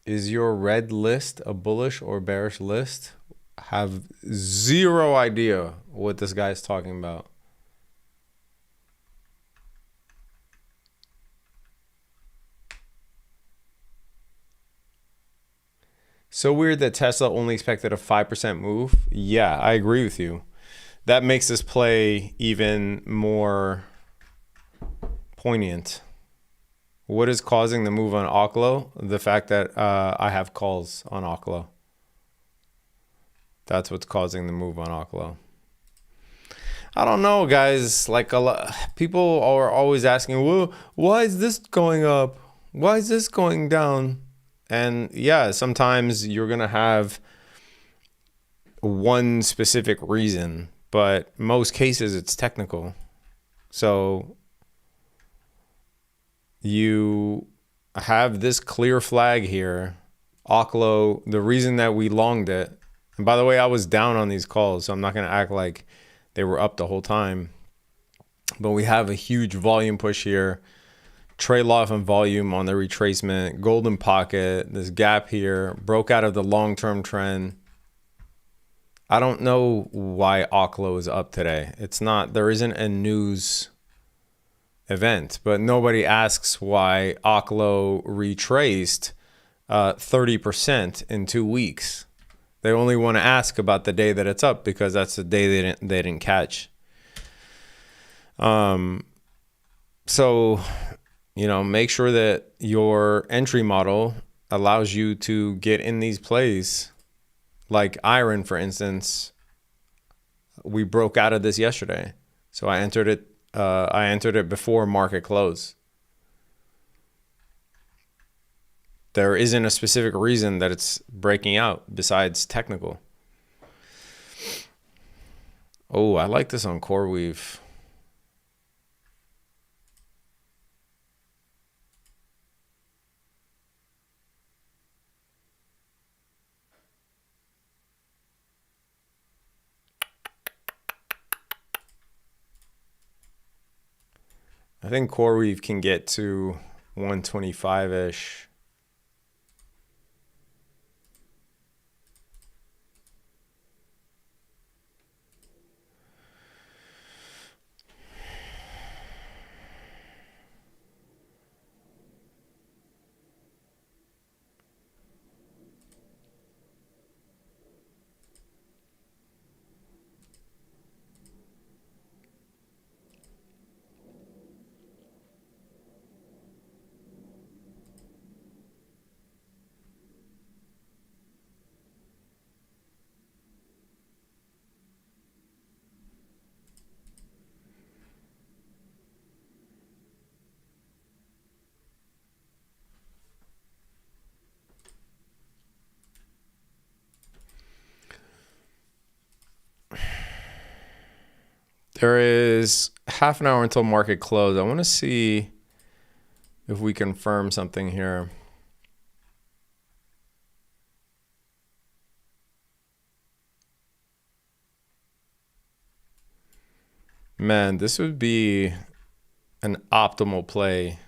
Is your red list a bullish or bearish list? Have zero idea what this guy's talking about. So weird that Tesla only expected a 5% move. Yeah, I agree with you. That makes this play even more poignant. What is causing the move on Oklo? The fact that I have calls on Oklo. That's what's causing the move on Oklo. I don't know, guys. Like a lot, people are always asking, well, why is this going up? Why is this going down? And yeah, sometimes you're going to have one specific reason, but most cases it's technical. So you have this clear flag here. Oklo, the reason that we longed it, and by the way, I was down on these calls, so I'm not going to act like they were up the whole time. But we have a huge volume push here. Trail off in volume on the retracement, golden pocket, this gap here, broke out of the long-term trend. I don't know why Oklo is up today. It's not, there isn't a news event, but nobody asks why Oklo retraced 30% in 2 weeks. They only want to ask about the day that it's up because that's the day they didn't catch. So, you know, make sure that your entry model allows you to get in these plays. Like iron, for instance, we broke out of this yesterday. So I entered it before market close. There isn't a specific reason that it's breaking out besides technical. Oh, I like this on CoreWeave. I think CoreWeave can get to 125-ish. There is half an hour until market close. I want to see if we confirm something here. Man, this would be an optimal play.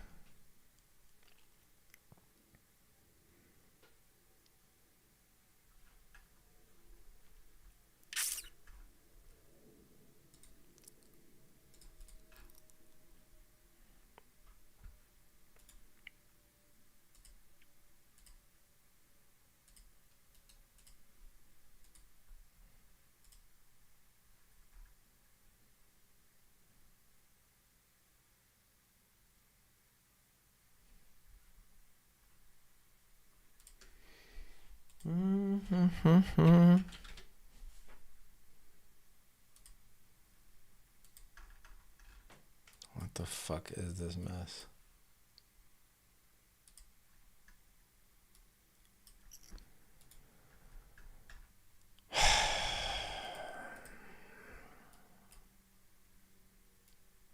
What the fuck is this mess?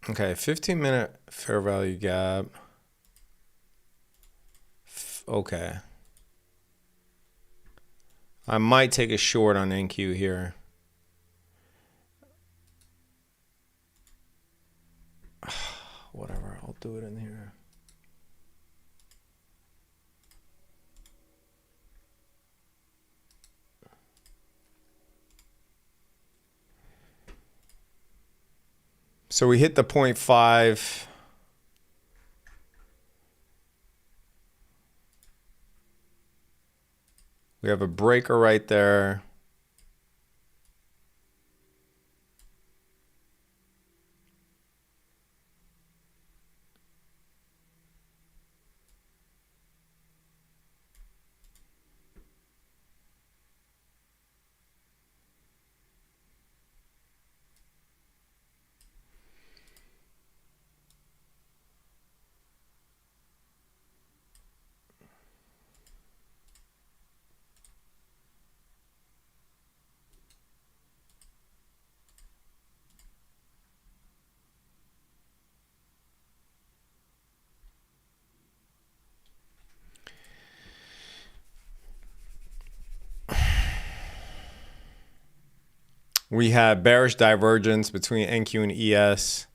Okay, 15-minute fair value gap. Okay. I might take a short on NQ here. Whatever, I'll do it in here. So we hit the 0.5. We have a breaker right there. We have bearish divergence between NQ and ES.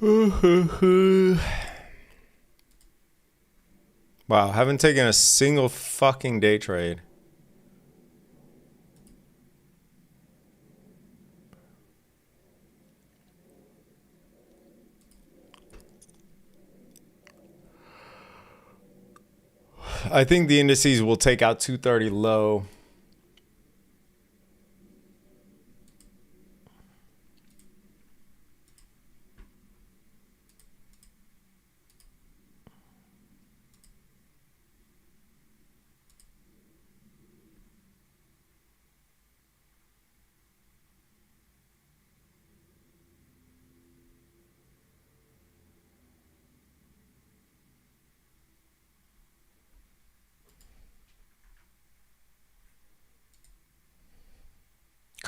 Wow, haven't taken a single fucking day trade. I think the indices will take out 230 low.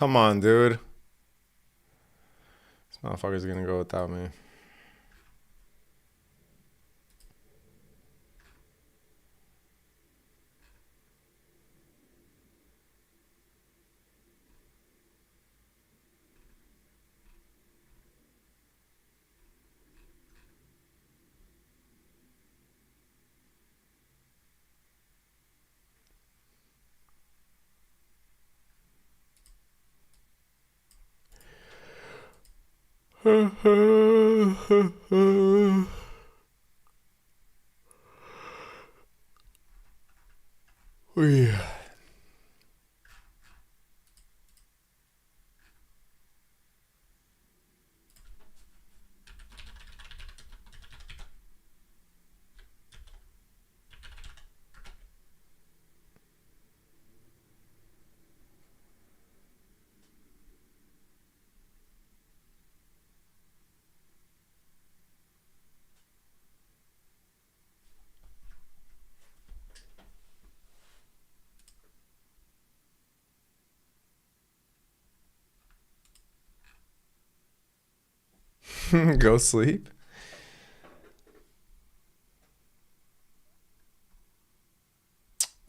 Come on, dude. This motherfucker's gonna go without me. Yeah. Go sleep.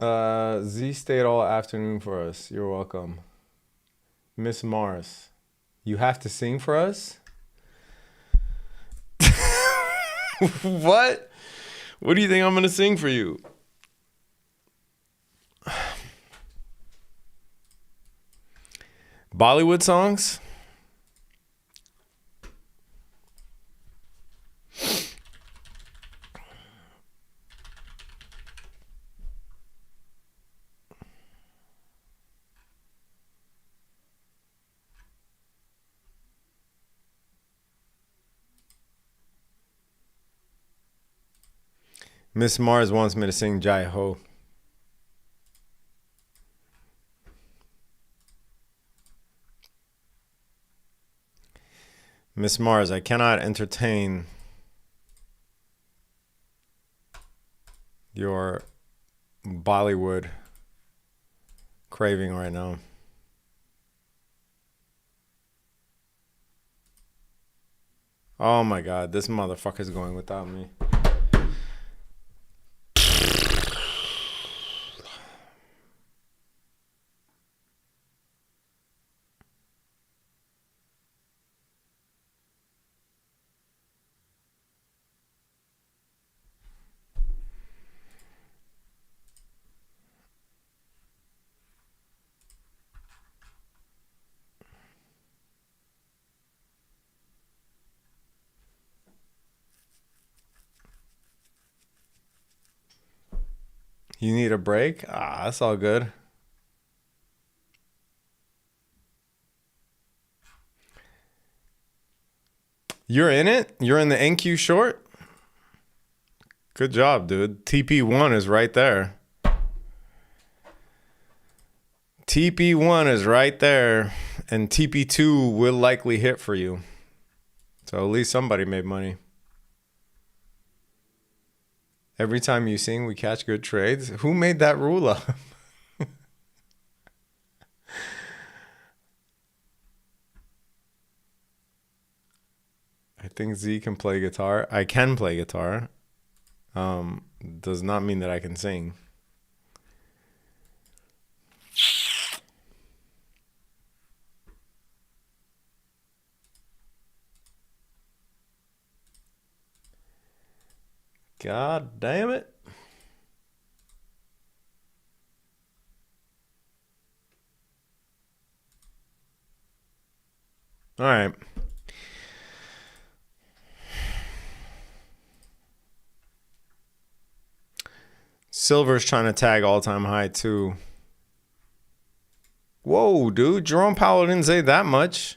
Z stayed all afternoon for us. You're welcome. Miss Mars, you have to sing for us? What? What do you think I'm going to sing for you? Bollywood songs? Miss Mars wants me to sing Jai Ho. Miss Mars, I cannot entertain your Bollywood craving right now. Oh my God, this motherfucker's going without me. You need a break? Ah, that's all good. You're in it? You're in the NQ short? Good job, dude. TP1 is right there. TP1 is right there. And TP2 will likely hit for you. So at least somebody made money. Every time you sing, we catch good trades. Who made that rule up? I think Z can play guitar. I can play guitar. Does not mean that I can sing. God damn it. All right. Silver's trying to tag all-time high too. Whoa, dude. Jerome Powell didn't say that much.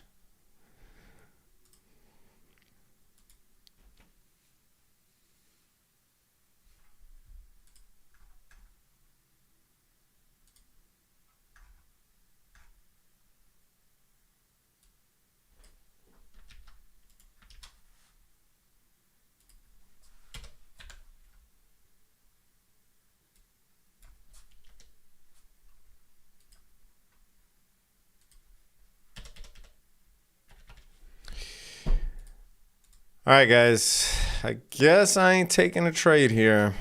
All right, guys. I guess I ain't taking a trade here.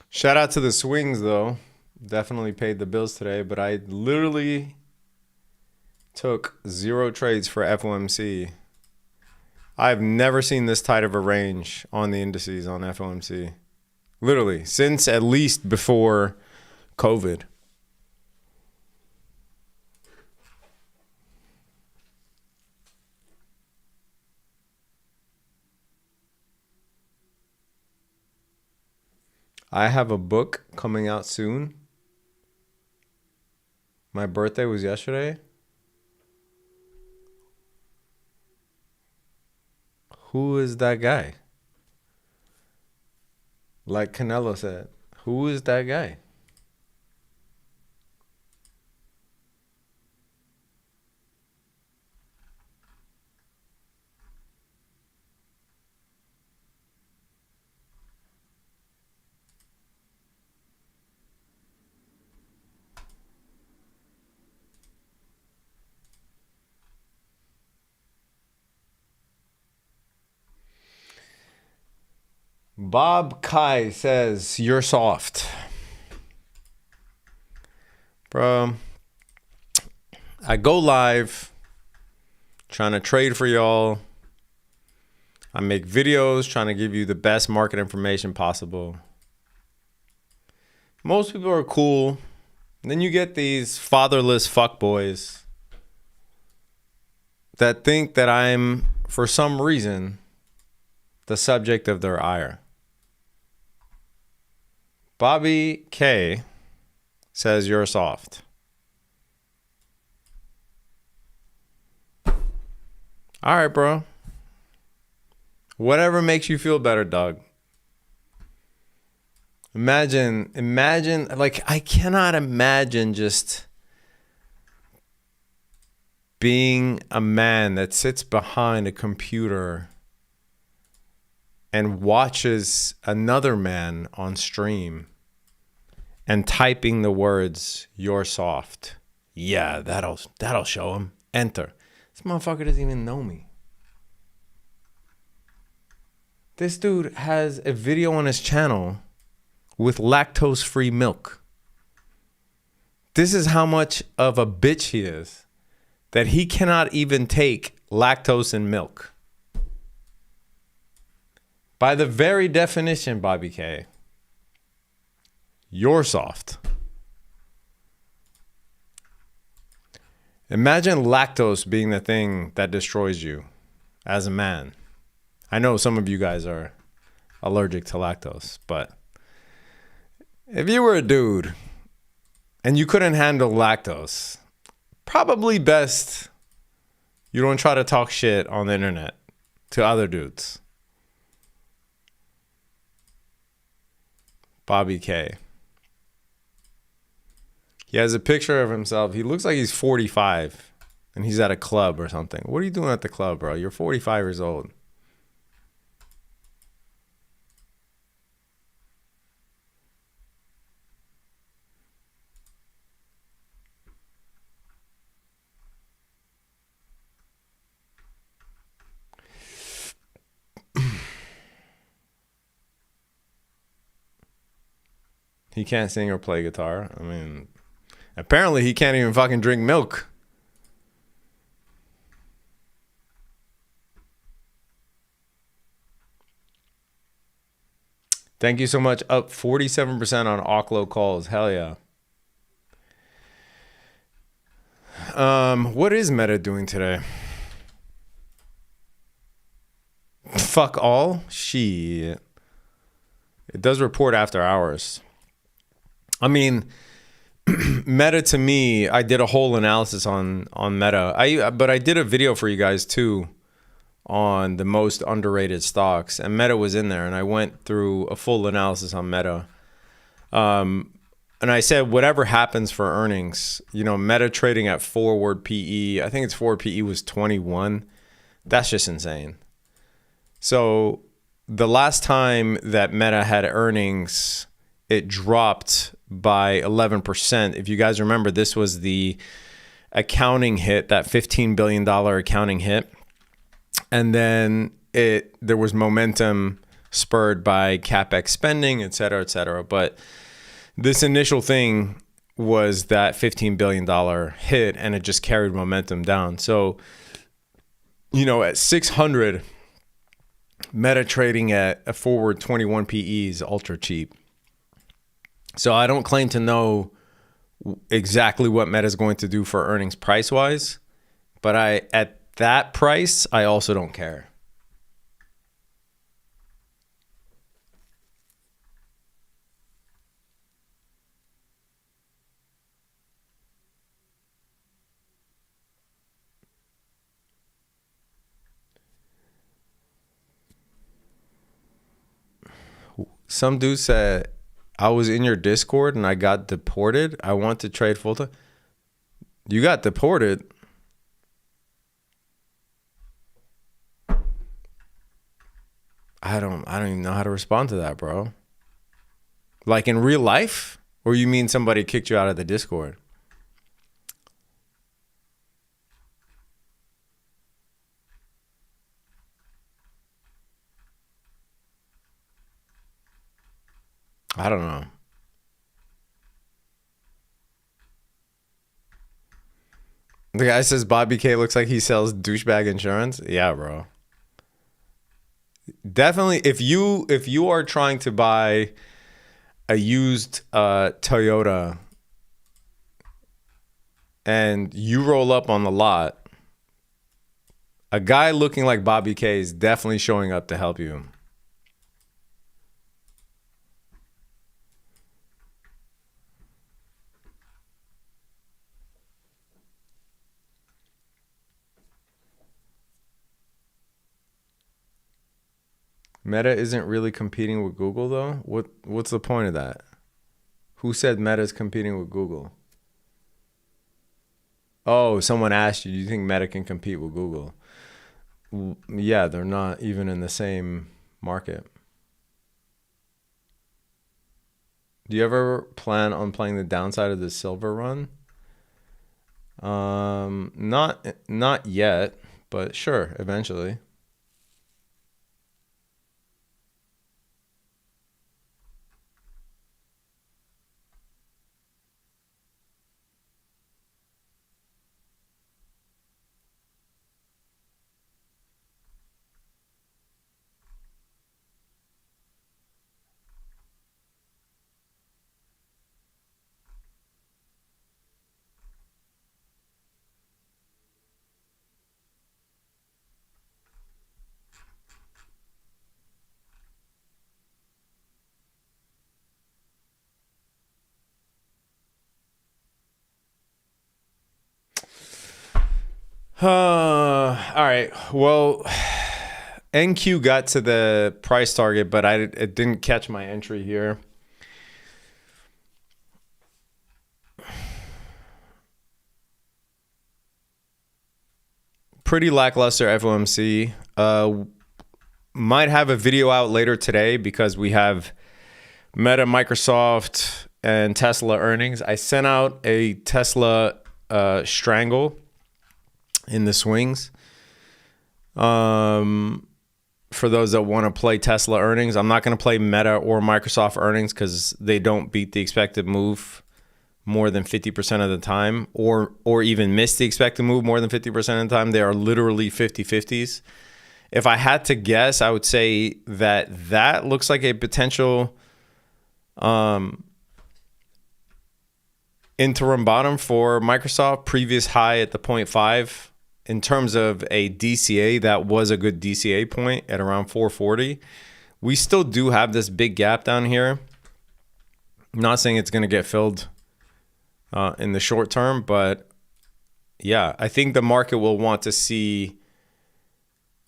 Shout out to the swings, though. Definitely paid the bills today, but I literally took 0 trades for FOMC. I've never seen this tight of a range on the indices on FOMC. Literally, since at least before COVID. I have a book coming out soon. My birthday was yesterday. Who is that guy? Like Canelo said, who is that guy? Bob Kai says, you're soft. Bro, I go live trying to trade for y'all. I make videos trying to give you the best market information possible. Most people are cool. Then you get these fatherless fuckboys that think that I'm, for some reason, the subject of their ire. Bobby K says you're soft. All right, bro. Whatever makes you feel better, dog. Imagine, like, I cannot imagine just being a man that sits behind a computer and watches another man on stream and typing the words, you're soft. Yeah, that'll show him. Enter. This motherfucker doesn't even know me. This dude has a video on his channel with lactose-free milk. This is how much of a bitch he is, that he cannot even take lactose in milk. By the very definition, Bobby K, you're soft. Imagine lactose being the thing that destroys you as a man. I know some of you guys are allergic to lactose, but if you were a dude and you couldn't handle lactose, probably best you don't try to talk shit on the internet to other dudes. Bobby K. He has a picture of himself. He looks like he's 45 and he's at a club or something. What are you doing at the club, bro? You're 45 years old. He can't sing or play guitar. I mean, apparently he can't even fucking drink milk. Thank you so much. Up 47% on Oklo calls. Hell yeah. What is Meta doing today? Fuck all? Shit. It does report after hours. I mean, Meta to me, I did a whole analysis on Meta. But I did a video for you guys too on the most underrated stocks, and Meta was in there, and I went through a full analysis on Meta. And I said, whatever happens for earnings, you know, Meta trading at forward PE, I think its forward PE was 21. That's just insane. So the last time that Meta had earnings, it dropped by 11%. If you guys remember, this was the accounting hit, that $15 billion accounting hit. And then there was momentum spurred by CapEx spending, et cetera, et cetera. But this initial thing was that $15 billion hit, and it just carried momentum down. So, you know, at 600, Meta trading at a forward 21 PE is ultra cheap. So I don't claim to know exactly what Meta is going to do for earnings price-wise, but at that price, I also don't care. Some dude said, I was in your Discord and I got deported. I want to trade full time. You got deported? I don't even know how to respond to that, bro. Like in real life? Or you mean somebody kicked you out of the Discord? I don't know. The guy says Bobby K looks like he sells douchebag insurance. Yeah, bro. Definitely, if you are trying to buy a used Toyota and you roll up on the lot, a guy looking like Bobby K is definitely showing up to help you. Meta isn't really competing with Google though. What's the point of that? Who said Meta is competing with Google? Oh, someone asked you, do you think Meta can compete with Google? Yeah, they're not even in the same market. Do you ever plan on playing the downside of the silver run? Not yet, but sure, eventually. All right. Well, NQ got to the price target, but it didn't catch my entry here. Pretty lackluster FOMC. Might have a video out later today because we have Meta, Microsoft, and Tesla earnings. I sent out a Tesla strangle in the swings. For those that want to play Tesla earnings, I'm not going to play Meta or Microsoft earnings because they don't beat the expected move more than 50% of the time, or even miss the expected move more than 50% of the time. They are literally 50-50s. If I had to guess, I would say that looks like a potential interim bottom for Microsoft. Previous high at the 0.5. In terms of a DCA, that was a good DCA point at around 440. We still do have this big gap down here. I'm not saying it's going to get filled in the short term, but yeah, I think the market will want to see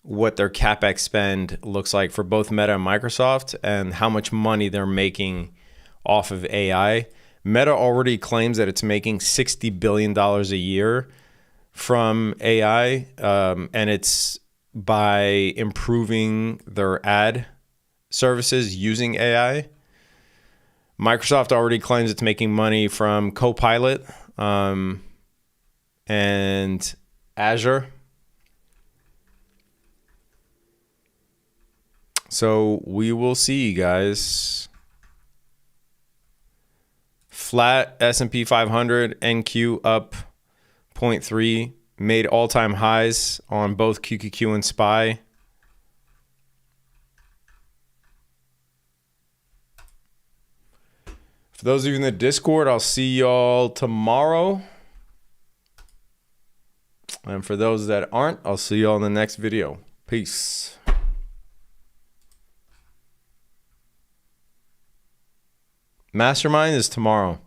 what their CapEx spend looks like for both Meta and Microsoft and how much money they're making off of AI. Meta already claims that it's making $60 billion a year from AI, and it's by improving their ad services using AI. Microsoft already claims it's making money from Copilot and Azure. So we will see, guys. Flat S&P 500, NQ up 0.3, made all-time highs on both QQQ and SPY. For those of you in the Discord, I'll see y'all tomorrow. And for those that aren't, I'll see y'all in the next video. Peace. Mastermind is tomorrow.